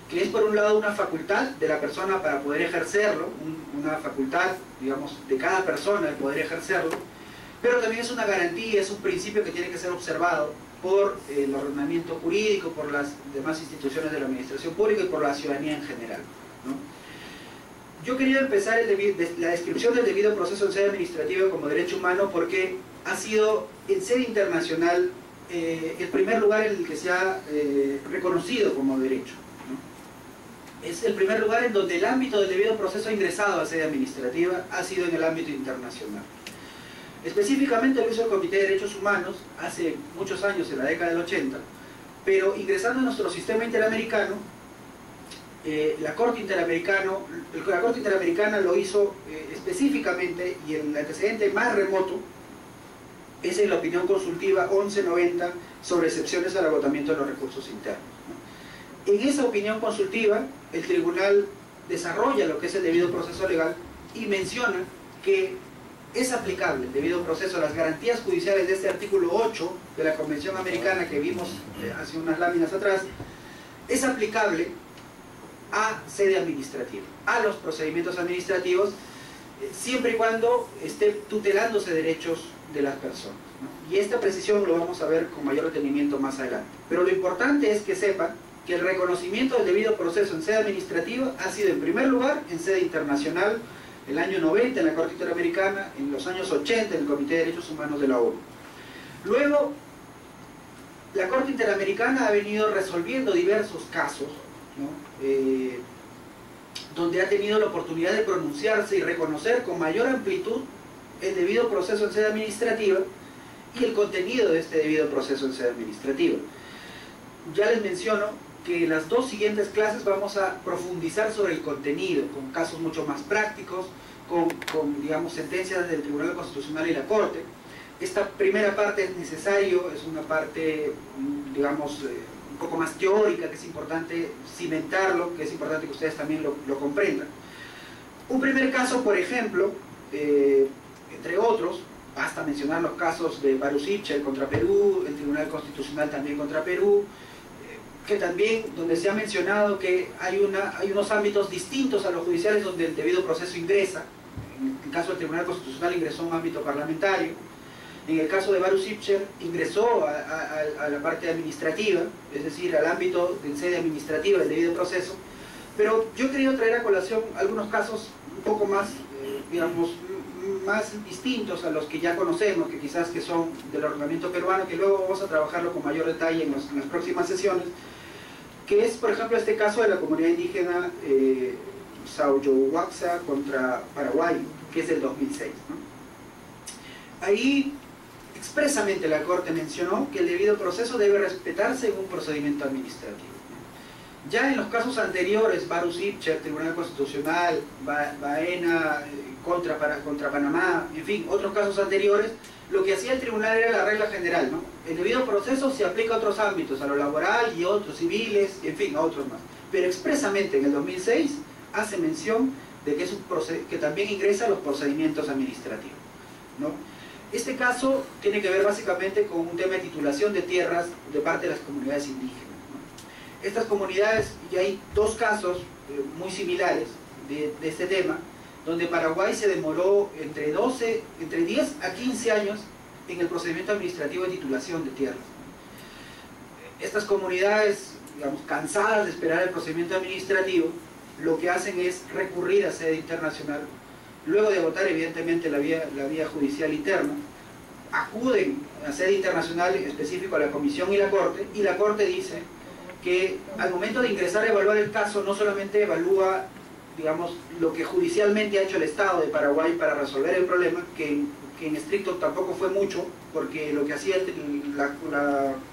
B: que es por un lado una facultad de la persona para poder ejercerlo, una facultad, digamos, de cada persona el poder ejercerlo, pero también es una garantía, es un principio que tiene que ser observado por el ordenamiento jurídico, por las demás instituciones de la administración pública y por la ciudadanía en general, ¿no? Yo quería empezar la descripción del debido proceso en sede administrativa como derecho humano porque ha sido en sede internacional el primer lugar en el que se ha reconocido como derecho, ¿no? Es el primer lugar en donde el ámbito del debido proceso ingresado a sede administrativa ha sido en el ámbito internacional. Específicamente lo hizo el Comité de Derechos Humanos hace muchos años, en la década del 80, pero ingresando a nuestro sistema interamericano, la Corte Interamericana lo hizo específicamente, y el antecedente más remoto es en la opinión consultiva 1190 sobre excepciones al agotamiento de los recursos internos, ¿no? En esa opinión consultiva, el tribunal desarrolla lo que es el debido proceso legal y menciona que es aplicable el debido proceso a las garantías judiciales de este artículo 8 de la Convención Americana que vimos hace unas láminas atrás, es aplicable a sede administrativa, a los procedimientos administrativos, siempre y cuando esté tutelándose derechos de las personas, ¿no? Y esta precisión lo vamos a ver con mayor detenimiento más adelante. Pero lo importante es que sepan que el reconocimiento del debido proceso en sede administrativa ha sido en primer lugar en sede internacional, el año 90 en la Corte Interamericana, en los años 80 en el Comité de Derechos Humanos de la ONU. Luego, la Corte Interamericana ha venido resolviendo diversos casos, ¿no?, donde ha tenido la oportunidad de pronunciarse y reconocer con mayor amplitud el debido proceso en sede administrativa y el contenido de este debido proceso en sede administrativa. Ya les menciono que en las dos siguientes clases vamos a profundizar sobre el contenido, con casos mucho más prácticos, con digamos, sentencias del Tribunal Constitucional y la Corte. Esta primera parte es necesario, es una parte, digamos, un poco más teórica, que es importante cimentarlo, que es importante que ustedes también lo comprendan. Un primer caso, por ejemplo, entre otros, basta mencionar los casos de Baruch Sichel contra Perú, el Tribunal Constitucional también contra Perú, que también, donde se ha mencionado que hay unos ámbitos distintos a los judiciales donde el debido proceso ingresa. En el caso del Tribunal Constitucional ingresó a un ámbito parlamentario. En el caso de Baruch Sipcher ingresó a la parte administrativa, es decir, al ámbito de sede administrativa del debido proceso. Pero yo he querido traer a colación algunos casos un poco más, digamos, más distintos a los que ya conocemos, que quizás que son del ordenamiento peruano, que luego vamos a trabajarlo con mayor detalle en las próximas sesiones, que es, por ejemplo, este caso de la comunidad indígena Saoyohuaxa contra Paraguay, que es del 2006, ¿no? Ahí expresamente la Corte mencionó que el debido proceso debe respetarse en un procedimiento administrativo. Ya en los casos anteriores, Baruch Sipcher, Tribunal Constitucional, Baena contra Panamá, en fin, otros casos anteriores, lo que hacía el tribunal era la regla general, ¿no? El debido proceso se aplica a otros ámbitos, a lo laboral y otros civiles, en fin, a otros más. Pero expresamente en el 2006 hace mención de que, que también ingresa a los procedimientos administrativos, ¿no? Este caso tiene que ver básicamente con un tema de titulación de tierras de parte de las comunidades indígenas, ¿no? Estas comunidades, y hay dos casos muy similares de este tema, donde Paraguay se demoró entre 10 a 15 años en el procedimiento administrativo de titulación de tierras. Estas comunidades, digamos, cansadas de esperar el procedimiento administrativo, lo que hacen es recurrir a sede internacional, luego de agotar evidentemente la vía judicial interna, acuden a sede internacional, en específico a la Comisión y la Corte dice que al momento de ingresar a evaluar el caso, no solamente evalúa, digamos, lo que judicialmente ha hecho el Estado de Paraguay para resolver el problema, que en estricto tampoco fue mucho, porque lo que hacía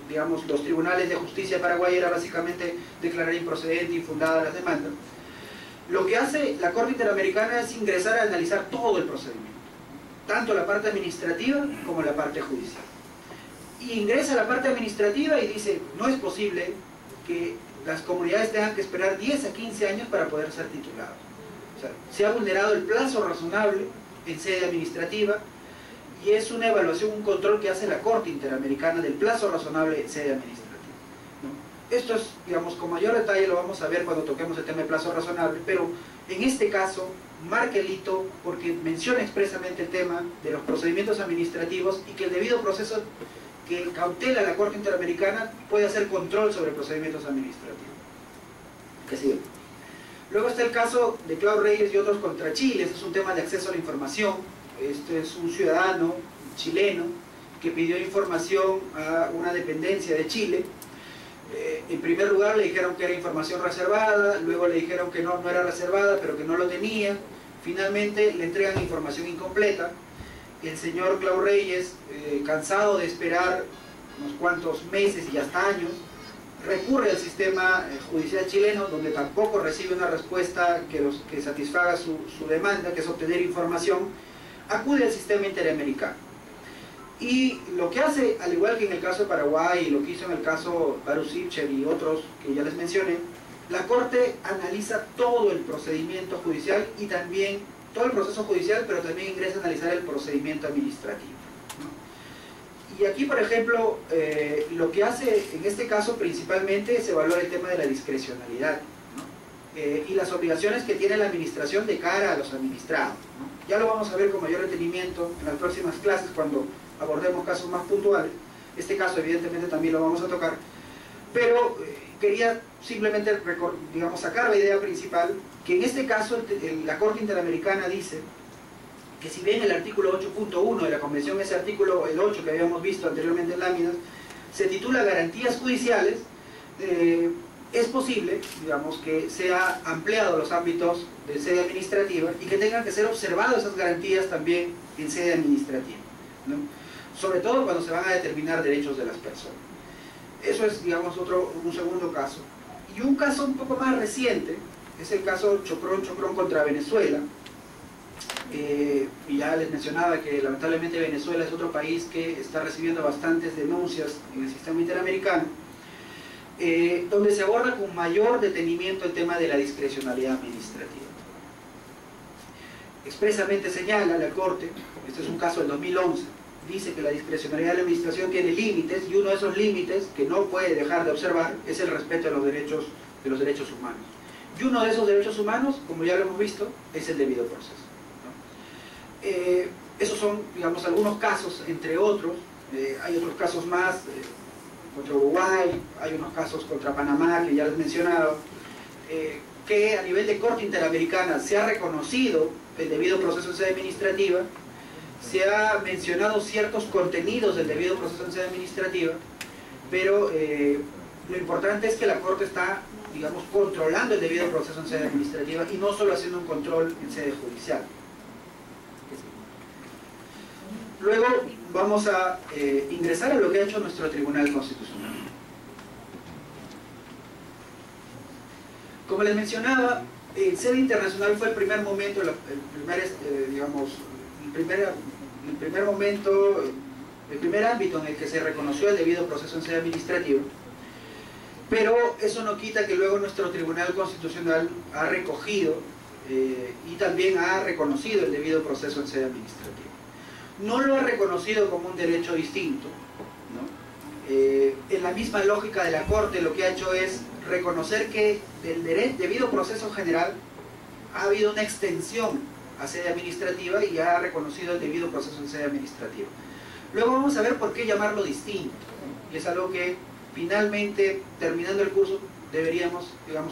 B: digamos, los tribunales de justicia de Paraguay era básicamente declarar improcedente y infundada las demandas. Lo que hace la Corte Interamericana es ingresar a analizar todo el procedimiento, tanto la parte administrativa como la parte judicial. Y ingresa a la parte administrativa y dice, no es posible que las comunidades tengan que esperar 10 a 15 años para poder ser titulados. O sea, se ha vulnerado el plazo razonable en sede administrativa y es una evaluación, un control que hace la Corte Interamericana del plazo razonable en sede administrativa, ¿no? Esto es, digamos, con mayor detalle lo vamos a ver cuando toquemos el tema de plazo razonable, pero en este caso marca el hito porque menciona expresamente el tema de los procedimientos administrativos y que el debido proceso que cautela la Corte Interamericana puede hacer control sobre procedimientos administrativos. ¿Qué sigue? Luego está el caso de Clau Reyes y otros contra Chile. Este es un tema de acceso a la información. Este es un ciudadano chileno que pidió información a una dependencia de Chile. En primer lugar le dijeron que era información reservada, luego le dijeron que no era reservada, pero que no lo tenía. Finalmente le entregan información incompleta. El señor Clau Reyes, cansado de esperar unos cuantos meses y hasta años, recurre al sistema judicial chileno, donde tampoco recibe una respuesta que satisfaga su demanda, que es obtener información. Acude al sistema interamericano. Y lo que hace, al igual que en el caso de Paraguay, y lo que hizo en el caso Baruch Sipcher y otros que ya les mencioné, la Corte analiza todo el procedimiento judicial y también todo el proceso judicial, pero también ingresa a analizar el procedimiento administrativo, ¿no? Y aquí, por ejemplo, lo que hace en este caso principalmente es evaluar el tema de la discrecionalidad, ¿no? Y las obligaciones que tiene la administración de cara a los administrados, ¿no? Ya lo vamos a ver con mayor detenimiento en las próximas clases cuando abordemos casos más puntuales. Este caso evidentemente también lo vamos a tocar, pero quería simplemente, digamos, sacar la idea principal, que en este caso la Corte Interamericana dice que si bien el artículo 8.1 de la Convención, ese artículo, el 8 que habíamos visto anteriormente en láminas, se titula Garantías Judiciales, es posible, digamos, que sea ampliado los ámbitos de sede administrativa y que tengan que ser observadas esas garantías también en sede administrativa, ¿no? Sobre todo cuando se van a determinar derechos de las personas. Eso es, digamos, un segundo caso. Y un caso un poco más reciente es el caso Chocrón contra Venezuela. Y ya les mencionaba que lamentablemente Venezuela es otro país que está recibiendo bastantes denuncias en el sistema interamericano, donde se aborda con mayor detenimiento el tema de la discrecionalidad administrativa. Expresamente señala la Corte, este es un caso del 2011, dice que la discrecionalidad de la administración tiene límites, y uno de esos límites que no puede dejar de observar es el respeto de los derechos humanos. Y uno de esos derechos humanos, como ya lo hemos visto, es el debido proceso, ¿no? Esos son, digamos, algunos casos, entre otros. Hay otros casos más, contra Uruguay, hay unos casos contra Panamá, que ya les he mencionado, que a nivel de Corte Interamericana se ha reconocido el debido proceso en sede administrativa, se ha mencionado ciertos contenidos del debido proceso en sede administrativa, pero lo importante es que la Corte está, digamos, controlando el debido proceso en sede administrativa y no solo haciendo un control en sede judicial. Luego vamos a ingresar a lo que ha hecho nuestro Tribunal Constitucional. Como les mencionaba, en sede internacional fue el primer momento, el primer ámbito en el que se reconoció el debido proceso en sede administrativa, pero eso no quita que luego nuestro Tribunal Constitucional ha recogido y también ha reconocido el debido proceso en sede administrativa. No lo ha reconocido como un derecho distinto, ¿no? En la misma lógica de la Corte, lo que ha hecho es reconocer que del debido proceso general ha habido una extensión a sede administrativa y ha reconocido el debido proceso en sede administrativa. Luego vamos a ver por qué llamarlo distinto, ¿no? Y es algo que finalmente, terminando el curso,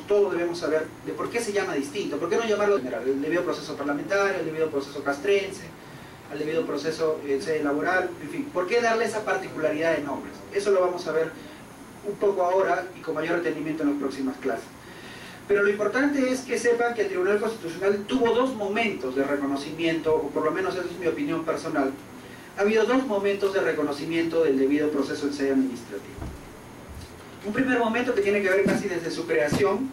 B: todos debemos saber de por qué se llama distinto, por qué no llamarlo general, el debido proceso parlamentario, el debido proceso castrense, al debido proceso en sede laboral, en fin, ¿por qué darle esa particularidad de nombres? Eso lo vamos a ver un poco ahora y con mayor detenimiento en las próximas clases. Pero lo importante es que sepan que el Tribunal Constitucional tuvo dos momentos de reconocimiento, o por lo menos esa es mi opinión personal. Ha habido dos momentos de reconocimiento del debido proceso en sede administrativa. Un primer momento que tiene que ver casi desde su creación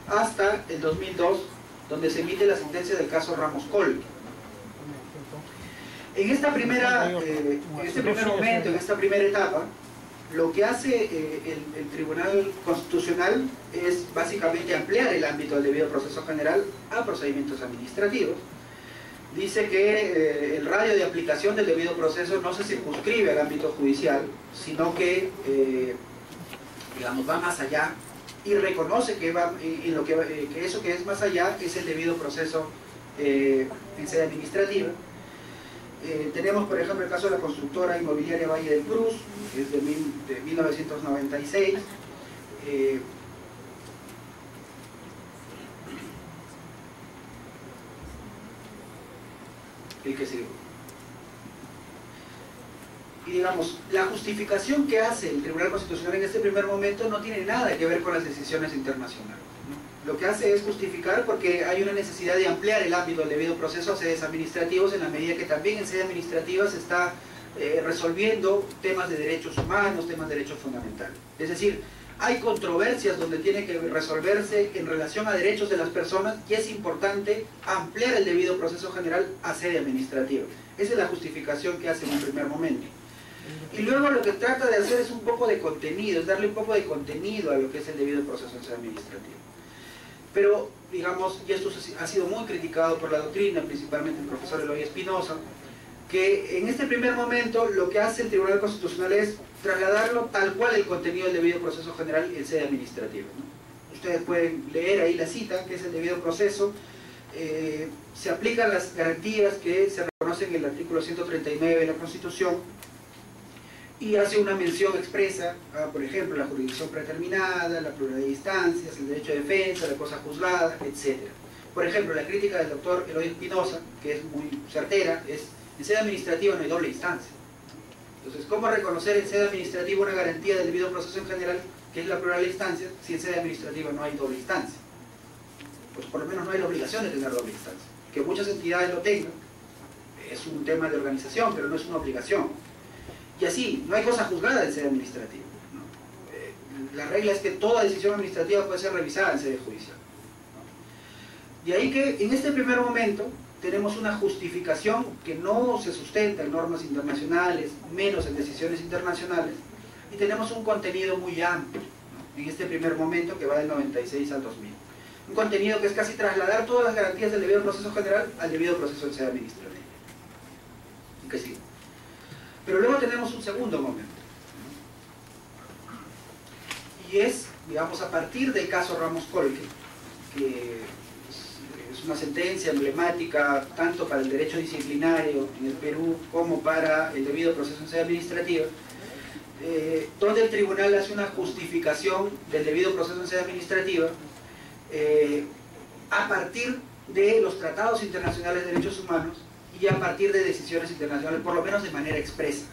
B: hasta el 2002, donde se emite la sentencia del caso Ramos Col. En este primer momento, en esta primera etapa, lo que hace el Tribunal Constitucional es básicamente ampliar el ámbito del debido proceso general a procedimientos administrativos. Dice que el radio de aplicación del debido proceso no se circunscribe al ámbito judicial, sino que, va más allá y reconoce que eso que es más allá es el debido proceso en sede administrativa. Tenemos, por ejemplo, el caso de la constructora inmobiliaria Valle del Cruz, que es de 1996. El que sigue. Y digamos, la justificación que hace el Tribunal Constitucional en este primer momento no tiene nada que ver con las decisiones internacionales, ¿no? Lo que hace es justificar porque hay una necesidad de ampliar el ámbito del debido proceso a sedes administrativos, en la medida que también en sede administrativa se está resolviendo temas de derechos humanos, temas de derechos fundamentales. Es decir, hay controversias donde tiene que resolverse en relación a derechos de las personas y es importante ampliar el debido proceso general a sede administrativa. Esa es la justificación que hace en un primer momento. Y luego lo que trata de hacer es un poco de contenido, es darle un poco de contenido a lo que es el debido proceso en sede administrativa. Pero, digamos, y esto ha sido muy criticado por la doctrina, principalmente el profesor Eloy Espinosa, que en este primer momento lo que hace el Tribunal Constitucional es trasladarlo tal cual el contenido del debido proceso general en sede administrativa, ¿no? Ustedes pueden leer ahí la cita, que es el debido proceso. Se aplican las garantías que se reconocen en el artículo 139 de la Constitución y hace una mención expresa a, por ejemplo, la jurisdicción predeterminada, la pluralidad de instancias, el derecho de defensa, la cosa juzgada, etc. Por ejemplo, la crítica del doctor Eloy Espinosa, que es muy certera, es: en sede administrativa no hay doble instancia. Entonces, ¿cómo reconocer en sede administrativa una garantía del debido proceso en general, que es la pluralidad de instancias, si en sede administrativa no hay doble instancia? Pues por lo menos no hay la obligación de tener doble instancia. Que muchas entidades lo tengan es un tema de organización, pero no es una obligación. Y así, no hay cosa juzgada en sede administrativa, ¿no? La regla es que toda decisión administrativa puede ser revisada en sede judicial, ¿no? Y ahí que en este primer momento tenemos una justificación que no se sustenta en normas internacionales, menos en decisiones internacionales, y tenemos un contenido muy amplio, ¿no? En este primer momento, que va del 96 al 2000. Un contenido que es casi trasladar todas las garantías del debido proceso general al debido proceso en sede administrativa. ¿Y qué sigue? Pero luego tenemos un segundo momento, y es, digamos, a partir del caso Ramos Colque, que es una sentencia emblemática tanto para el derecho disciplinario en el Perú como para el debido proceso en sede administrativa, donde el tribunal hace una justificación del debido proceso en sede administrativa a partir de los tratados internacionales de derechos humanos y a partir de decisiones internacionales, por lo menos de manera expresa.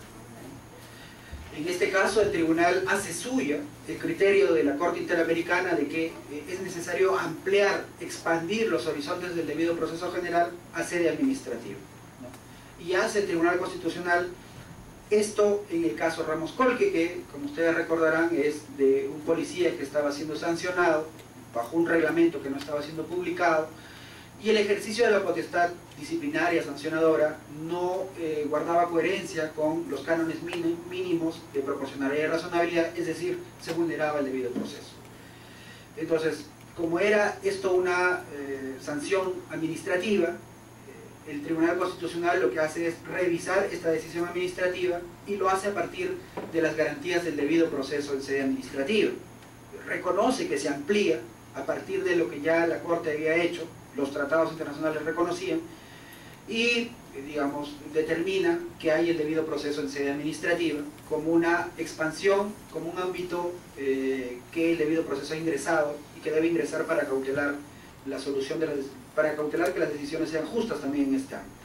B: En este caso, el tribunal hace suya el criterio de la Corte Interamericana de que es necesario ampliar, expandir los horizontes del debido proceso general a sede administrativa, ¿no? Y hace el Tribunal Constitucional esto en el caso Ramos Colque, que, como ustedes recordarán, es de un policía que estaba siendo sancionado bajo un reglamento que no estaba siendo publicado, y el ejercicio de la potestad disciplinaria sancionadora no guardaba coherencia con los cánones mínimos de proporcionalidad y razonabilidad, es decir, se vulneraba el debido proceso. Entonces, como era esto una sanción administrativa, el Tribunal Constitucional lo que hace es revisar esta decisión administrativa y lo hace a partir de las garantías del debido proceso en sede administrativa. Reconoce que se amplía a partir de lo que ya la Corte había hecho, los tratados internacionales reconocían, y, digamos, determina que hay el debido proceso en sede administrativa como una expansión, como un ámbito que el debido proceso ha ingresado y que debe ingresar para cautelar la solución de para cautelar que las decisiones sean justas también en este ámbito.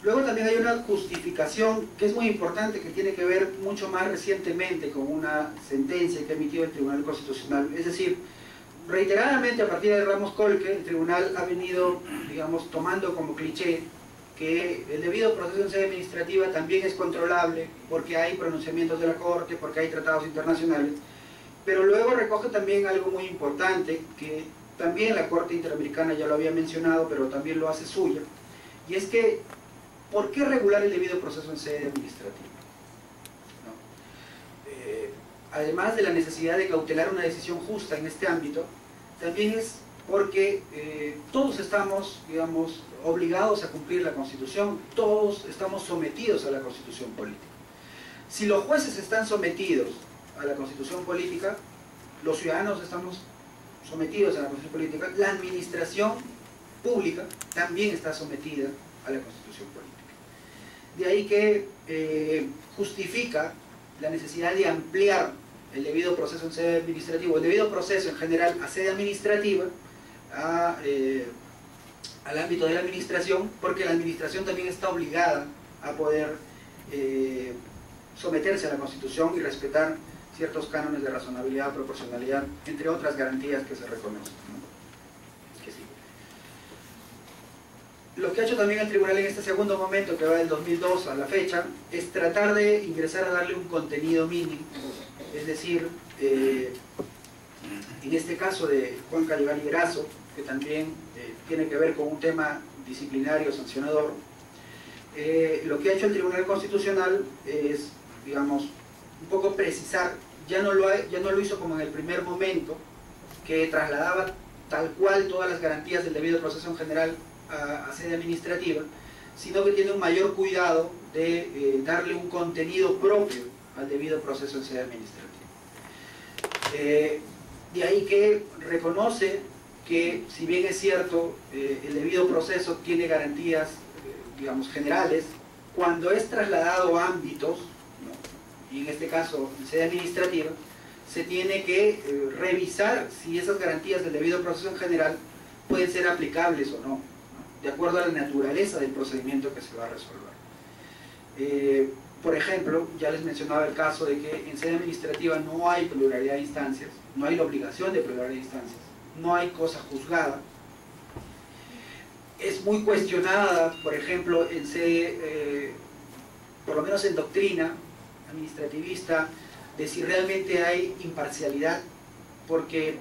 B: Luego también hay una justificación que es muy importante, que tiene que ver mucho más recientemente con una sentencia que ha emitido el Tribunal Constitucional. Es decir, reiteradamente a partir de Ramos Colque, el Tribunal ha venido, digamos, tomando como cliché que el debido proceso en sede administrativa también es controlable porque hay pronunciamientos de la Corte, porque hay tratados internacionales, pero luego recoge también algo muy importante, que también la Corte Interamericana ya lo había mencionado, pero también lo hace suya, y es que ¿por qué regular el debido proceso en sede administrativa? ¿No? Además de la necesidad de cautelar una decisión justa en este ámbito, también es porque todos estamos, digamos, obligados a cumplir la Constitución, todos estamos sometidos a la Constitución política. Si los jueces están sometidos a la Constitución política, los ciudadanos estamos sometidos a la Constitución política, la administración pública también está sometida a la Constitución política. De ahí que justifica la necesidad de ampliar el debido proceso en sede administrativa, el debido proceso en general a sede administrativa, al ámbito de la administración, porque la administración también está obligada a poder someterse a la Constitución y respetar ciertos cánones de razonabilidad, proporcionalidad, entre otras garantías que se reconocen, ¿no? Que sí. Lo que ha hecho también el tribunal en este segundo momento, que va del 2002 a la fecha, es tratar de ingresar a darle un contenido mínimo, es decir, en este caso de Juan Caligali Erazo, que también tiene que ver con un tema disciplinario sancionador, lo que ha hecho el Tribunal Constitucional es, digamos, un poco precisar, ya no lo hizo como en el primer momento, que trasladaba tal cual todas las garantías del debido proceso en general a sede administrativa, sino que tiene un mayor cuidado de darle un contenido propio al debido proceso en sede administrativa. De ahí que reconoce que, si bien es cierto, el debido proceso tiene garantías, digamos, generales, cuando es trasladado a ámbitos, ¿no? Y en este caso en sede administrativa, se tiene que revisar si esas garantías del debido proceso en general pueden ser aplicables o no, de acuerdo a la naturaleza del procedimiento que se va a resolver. Por ejemplo, ya les mencionaba el caso de que en sede administrativa no hay pluralidad de instancias, no hay la obligación de pluralidad de instancias, no hay cosa juzgada. Es muy cuestionada, por ejemplo, en sede, por lo menos en doctrina administrativista, de si realmente hay imparcialidad, porque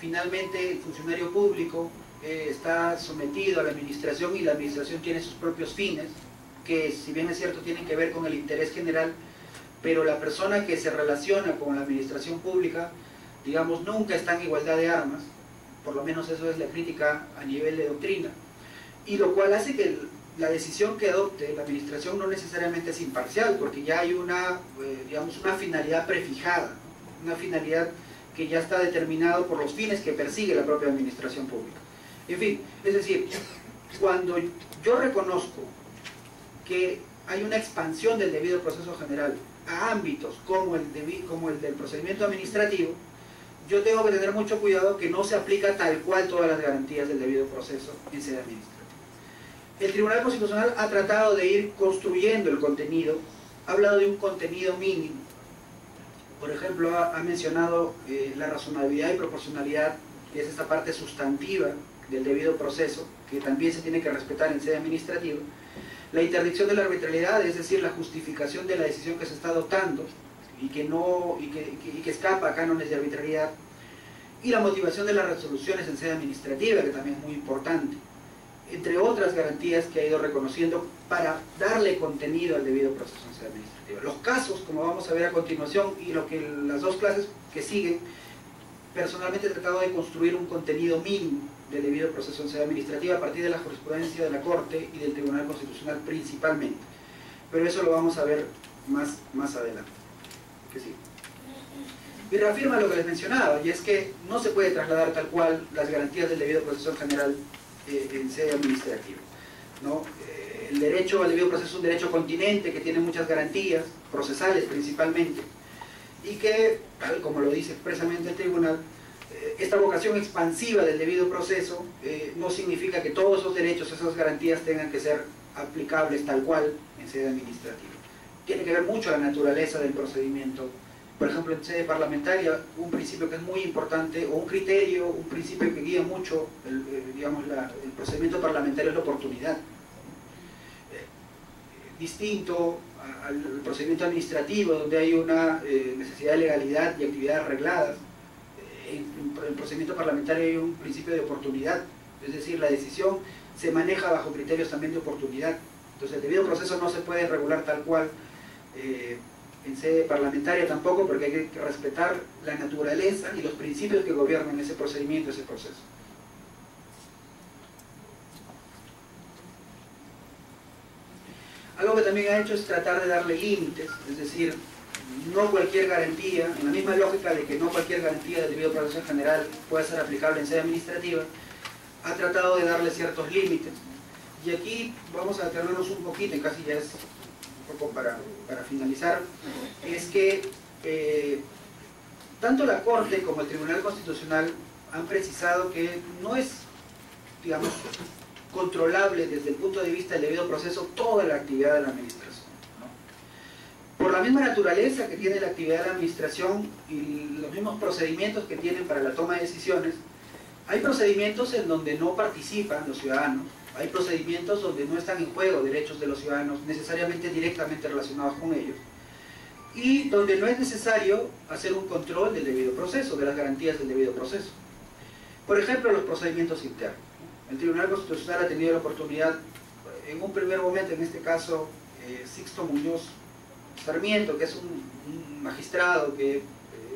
B: finalmente el funcionario público está sometido a la administración y la administración tiene sus propios fines, que, si bien es cierto, tienen que ver con el interés general, pero la persona que se relaciona con la administración pública, digamos, nunca está en igualdad de armas, por lo menos eso es la crítica a nivel de doctrina, y lo cual hace que la decisión que adopte la administración no necesariamente es imparcial, porque ya hay una, digamos, una finalidad prefijada, ¿no? Una finalidad que ya está determinado por los fines que persigue la propia administración pública. En fin, es decir, cuando yo reconozco que hay una expansión del debido proceso general a ámbitos como el del procedimiento administrativo, yo tengo que tener mucho cuidado que no se aplica tal cual todas las garantías del debido proceso en sede administrativa. El Tribunal Constitucional ha tratado de ir construyendo el contenido, ha hablado de un contenido mínimo. Por ejemplo, ha mencionado la razonabilidad y proporcionalidad, que es esta parte sustantiva del debido proceso, que también se tiene que respetar en sede administrativa. La interdicción de la arbitrariedad, es decir, la justificación de la decisión que se está adoptando y que escapa a cánones de arbitrariedad. Y la motivación de las resoluciones en sede administrativa, que también es muy importante. Entre otras garantías que ha ido reconociendo para darle contenido al debido proceso en sede administrativa. Los casos, como vamos a ver a continuación, y las dos clases que siguen, personalmente he tratado de construir un contenido mínimo del debido proceso en sede administrativa a partir de la jurisprudencia de la Corte y del Tribunal Constitucional principalmente. Pero eso lo vamos a ver más adelante. Que sí. Y reafirma lo que les mencionaba, y es que no se puede trasladar tal cual las garantías del debido proceso en general en sede administrativa, ¿no? El derecho al debido proceso es un derecho continente que tiene muchas garantías, procesales principalmente, y que, tal como lo dice expresamente el tribunal, esta vocación expansiva del debido proceso no significa que todos esos derechos, esas garantías tengan que ser aplicables tal cual en sede administrativa. Tiene que ver mucho la naturaleza del procedimiento. Por ejemplo, en sede parlamentaria, un principio que es muy importante, o un criterio, un principio que guía mucho el procedimiento parlamentario es la oportunidad. Distinto al procedimiento administrativo, donde hay una necesidad de legalidad y actividades regladas, en el procedimiento parlamentario hay un principio de oportunidad, es decir, la decisión se maneja bajo criterios también de oportunidad. Entonces, el debido proceso no se puede regular tal cual en sede parlamentaria tampoco, porque hay que respetar la naturaleza y los principios que gobiernan ese procedimiento, ese proceso. Algo que también ha hecho es tratar de darle límites, es decir, no cualquier garantía, en la misma lógica de que no cualquier garantía del debido proceso en general puede ser aplicable en sede administrativa, ha tratado de darle ciertos límites. Y aquí vamos a detenernos un poquito, y casi ya es un poco para finalizar, es que tanto la Corte como el Tribunal Constitucional han precisado que no es, digamos, controlable desde el punto de vista del debido proceso toda la actividad de la administración, ¿no? Por la misma naturaleza que tiene la actividad de la administración y los mismos procedimientos que tienen para la toma de decisiones, hay procedimientos en donde no participan los ciudadanos, hay procedimientos donde no están en juego derechos de los ciudadanos necesariamente directamente relacionados con ellos, y donde no es necesario hacer un control del debido proceso, de las garantías del debido proceso. Por ejemplo, los procedimientos internos. El Tribunal Constitucional ha tenido la oportunidad, en un primer momento, en este caso, Sixto Muñoz Sarmiento, que es un magistrado que,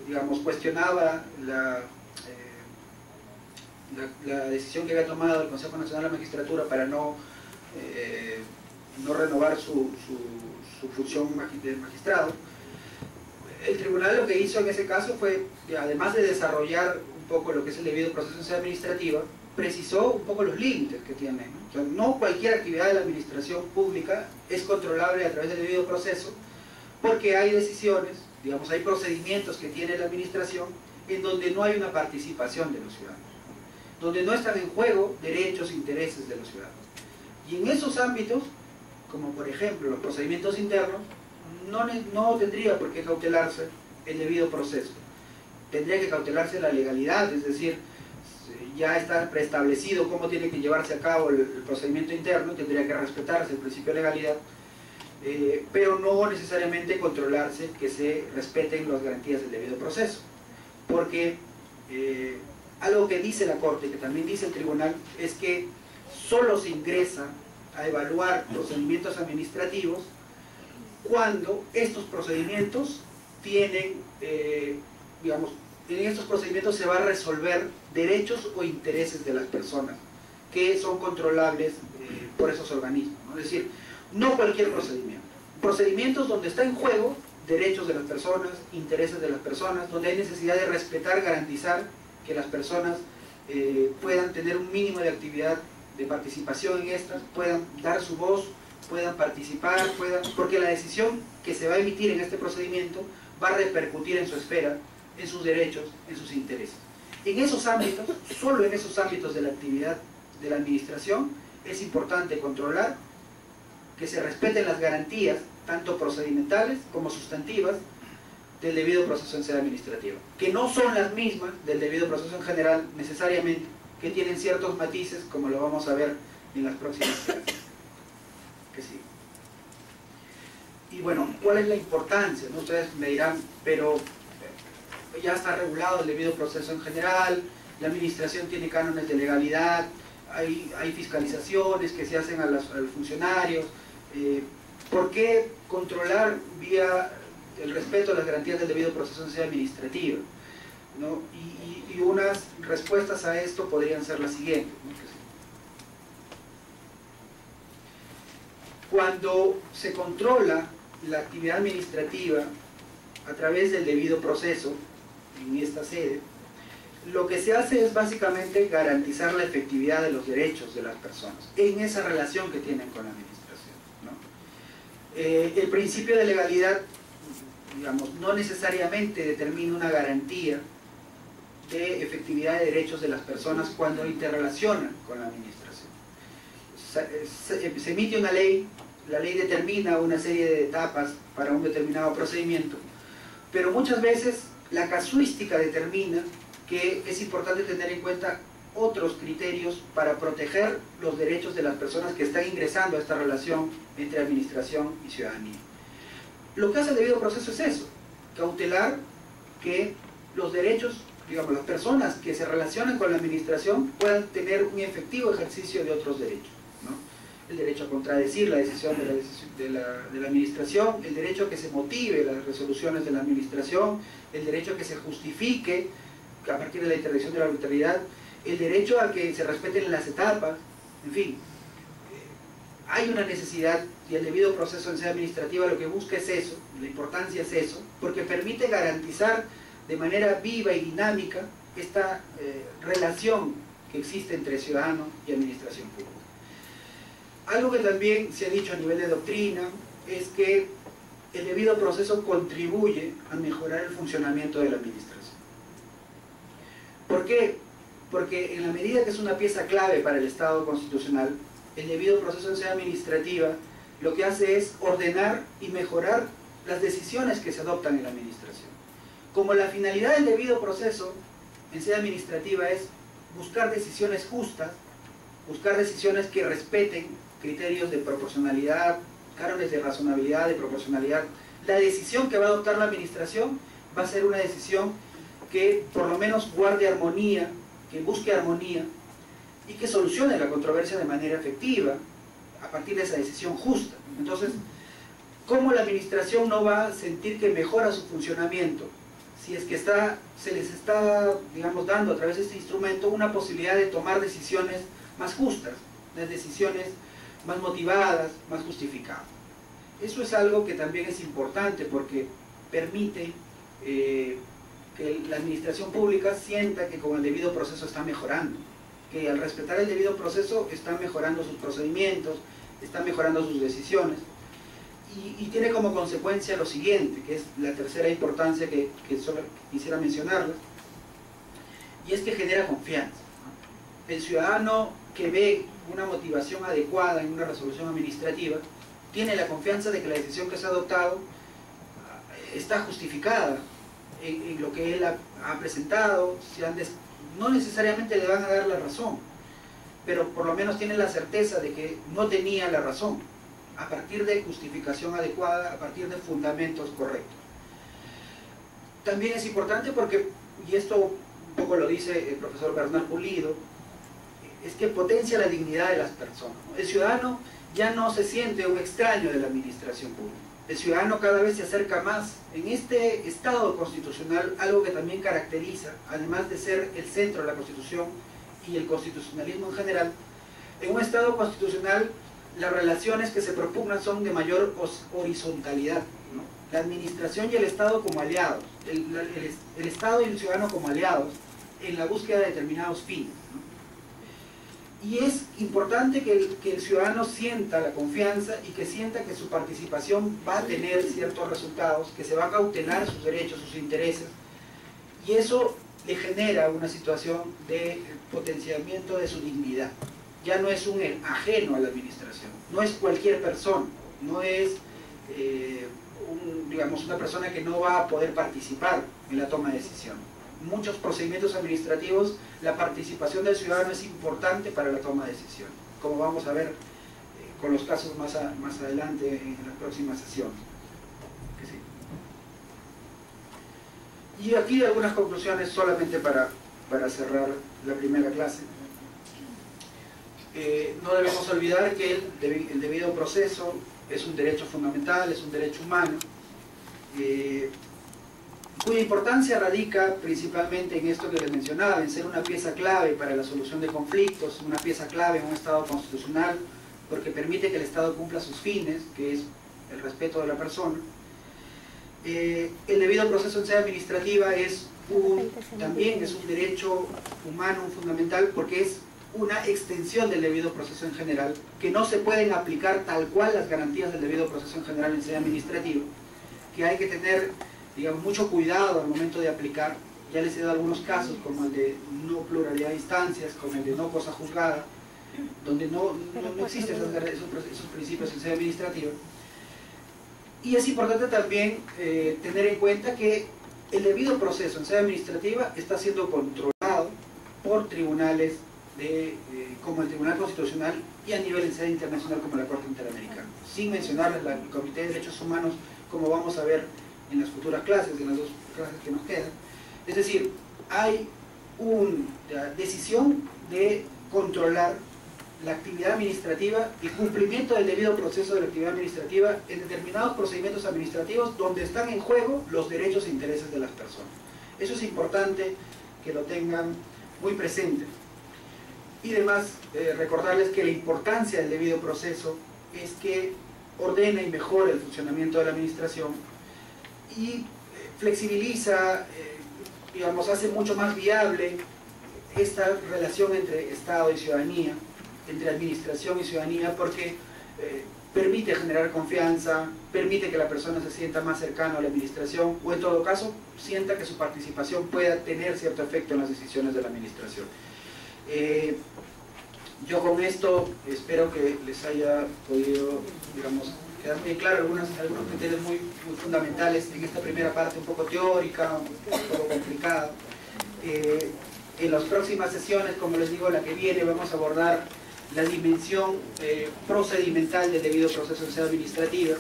B: digamos, cuestionaba la decisión que había tomado el Consejo Nacional de la Magistratura para no renovar su función de magistrado. El tribunal lo que hizo en ese caso fue, además de desarrollar un poco lo que es el debido proceso en sede administrativa, precisó un poco los límites que tiene, ¿no? O sea, no cualquier actividad de la administración pública es controlable a través del debido proceso, porque hay decisiones, digamos, hay procedimientos que tiene la administración en donde no hay una participación de los ciudadanos, donde no están en juego derechos e intereses de los ciudadanos. Y en esos ámbitos, como por ejemplo los procedimientos internos, no tendría por qué cautelarse el debido proceso. Tendría que cautelarse la legalidad, es decir, ya está preestablecido cómo tiene que llevarse a cabo el procedimiento interno, tendría que respetarse el principio de legalidad, pero no necesariamente controlarse que se respeten las garantías del debido proceso. Porque algo que dice la Corte, que también dice el Tribunal, es que solo se ingresa a evaluar procedimientos administrativos cuando estos procedimientos tienen, digamos, en estos procedimientos se va a resolver derechos o intereses de las personas que son controlables por esos organismos, ¿no? Es decir, no cualquier procedimiento. Procedimientos donde está en juego derechos de las personas, intereses de las personas, donde hay necesidad de respetar, garantizar que las personas puedan tener un mínimo de actividad, de participación en estas, puedan dar su voz, puedan participar, porque la decisión que se va a emitir en este procedimiento va a repercutir en su esfera, en sus derechos, en sus intereses. En esos ámbitos, solo en esos ámbitos de la actividad de la administración, es importante controlar que se respeten las garantías, tanto procedimentales como sustantivas, del debido proceso en sede administrativa, que no son las mismas del debido proceso en general necesariamente, que tienen ciertos matices, como lo vamos a ver en las próximas clases. Que sí. Y bueno, ¿cuál es la importancia? ¿No? Ustedes me dirán, pero ya está regulado el debido proceso en general, la administración tiene cánones de legalidad, hay fiscalizaciones que se hacen a los funcionarios, ¿por qué controlar vía el respeto a las garantías del debido proceso en sede administrativa? ¿No? Y unas respuestas a esto podrían ser las siguientes, ¿no? Cuando se controla la actividad administrativa a través del debido proceso en esta sede, lo que se hace es básicamente garantizar la efectividad de los derechos de las personas en esa relación que tienen con la administración, ¿no? El principio de legalidad, digamos, no necesariamente determina una garantía de efectividad de derechos de las personas cuando interrelacionan con la administración. Se emite una ley, la ley determina una serie de etapas para un determinado procedimiento, pero muchas veces la casuística determina que es importante tener en cuenta otros criterios para proteger los derechos de las personas que están ingresando a esta relación entre administración y ciudadanía. Lo que hace el debido proceso es eso, cautelar que los derechos, digamos, las personas que se relacionan con la administración puedan tener un efectivo ejercicio de otros derechos, ¿no? El derecho a contradecir la decisión de la administración, el derecho a que se motive las resoluciones de la administración, el derecho a que se justifique a partir de la interdicción de la arbitrariedad, el derecho a que se respeten las etapas, en fin. Hay una necesidad, y el debido proceso en sede administrativa lo que busca es eso, la importancia es eso, porque permite garantizar de manera viva y dinámica esta relación que existe entre ciudadano y administración pública. Algo que también se ha dicho a nivel de doctrina es que el debido proceso contribuye a mejorar el funcionamiento de la administración. ¿Por qué? Porque en la medida que es una pieza clave para el Estado constitucional, el debido proceso en sede administrativa lo que hace es ordenar y mejorar las decisiones que se adoptan en la administración. Como la finalidad del debido proceso en sede administrativa es buscar decisiones justas, buscar decisiones que respeten criterios de proporcionalidad, cánones de razonabilidad, de proporcionalidad, la decisión que va a adoptar la administración va a ser una decisión que por lo menos guarde armonía, que busque armonía y que solucione la controversia de manera efectiva a partir de esa decisión justa. Entonces, ¿cómo la administración no va a sentir que mejora su funcionamiento si es que se les está, digamos, dando a través de este instrumento una posibilidad de tomar decisiones más justas, las decisiones más motivadas, más justificadas? Eso es algo que también es importante porque permite que la administración pública sienta que con el debido proceso está mejorando, que al respetar el debido proceso está mejorando sus procedimientos, está mejorando sus decisiones, y tiene como consecuencia lo siguiente, que es la tercera importancia que solo quisiera mencionarla, y es que genera confianza. El ciudadano que ve una motivación adecuada en una resolución administrativa tiene la confianza de que la decisión que se ha adoptado está justificada en lo que él ha presentado. No necesariamente le van a dar la razón, pero por lo menos tiene la certeza de que no tenía la razón, a partir de justificación adecuada, a partir de fundamentos correctos. También es importante porque, y esto un poco lo dice el profesor Bernal Pulido, es que potencia la dignidad de las personas. El ciudadano ya no se siente un extraño de la administración pública. El ciudadano cada vez se acerca más. En este Estado constitucional, algo que también caracteriza, además de ser el centro de la Constitución y el constitucionalismo en general, En un Estado constitucional, las relaciones que se propugnan son de mayor horizontalidad, ¿no? La administración y el Estado como aliados, el Estado y el ciudadano como aliados en la búsqueda de determinados fines, ¿no? Y es importante que el ciudadano sienta la confianza y que sienta que su participación va a tener ciertos resultados, que se va a cautelar sus derechos, sus intereses, y eso le genera una situación de potenciamiento de su dignidad. Ya no es un ajeno a la administración, no es cualquier persona, no es digamos, una persona que no va a poder participar en la toma de decisión. En muchos procedimientos administrativos la participación del ciudadano es importante para la toma de decisión, como vamos a ver con los casos más adelante en la próxima sesión. Y aquí algunas conclusiones solamente para cerrar la primera clase. No debemos olvidar que el debido proceso es un derecho fundamental, es un derecho humano, cuya importancia radica principalmente en esto que les mencionaba, en ser una pieza clave para la solución de conflictos, una pieza clave en un Estado constitucional, porque permite que el Estado cumpla sus fines, que es el respeto de la persona. El debido proceso en sede administrativa también es un derecho humano fundamental, porque es una extensión del debido proceso en general, que no se pueden aplicar tal cual las garantías del debido proceso en general en sede administrativa, que hay que tener, digamos, mucho cuidado al momento de aplicar. Ya les he dado algunos casos, como el de no pluralidad de instancias, como el de no cosa juzgada, donde no existen esos principios en sede administrativa. Y es importante también tener en cuenta que el debido proceso en sede administrativa está siendo controlado por tribunales como el Tribunal Constitucional y a nivel en sede internacional como la Corte Interamericana, sin mencionar el Comité de Derechos Humanos, como vamos a ver en las futuras clases, en las 2 clases que nos quedan. Es decir, hay una decisión de controlar la actividad administrativa y cumplimiento del debido proceso de la actividad administrativa en determinados procedimientos administrativos donde están en juego los derechos e intereses de las personas. Eso es importante que lo tengan muy presente. Y además, recordarles que la importancia del debido proceso es que ordena y mejora el funcionamiento de la administración y flexibiliza, digamos, hace mucho más viable esta relación entre Estado y ciudadanía, entre administración y ciudadanía, porque permite generar confianza, permite que la persona se sienta más cercana a la administración, o en todo caso, sienta que su participación pueda tener cierto efecto en las decisiones de la administración. Yo con esto espero que les haya podido, digamos, quedar muy claro algunos criterios muy fundamentales en esta primera parte, un poco teórica, un poco complicada. En las próximas sesiones, como les digo, la que viene, vamos a abordar la dimensión procedimental del debido proceso en sede administrativa,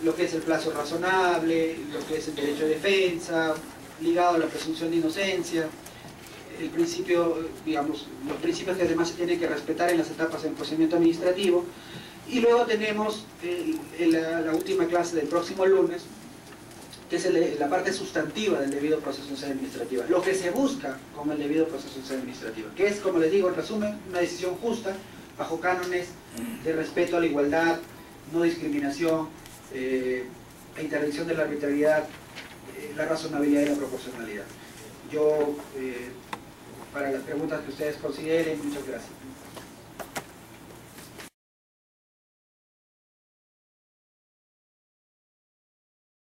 B: lo que es el plazo razonable, lo que es el derecho de defensa, ligado a la presunción de inocencia, el principio, digamos, los principios que además se tienen que respetar en las etapas del procedimiento administrativo. Y luego tenemos la última clase del próximo lunes, que es la parte sustantiva del debido proceso en sede administrativa, lo que se busca con el debido proceso en sede administrativa, que es, como les digo, en resumen, una decisión justa, bajo cánones de respeto a la igualdad, no discriminación, la intervención de la arbitrariedad, la razonabilidad y la proporcionalidad. Yo, para las preguntas que ustedes consideren, muchas gracias.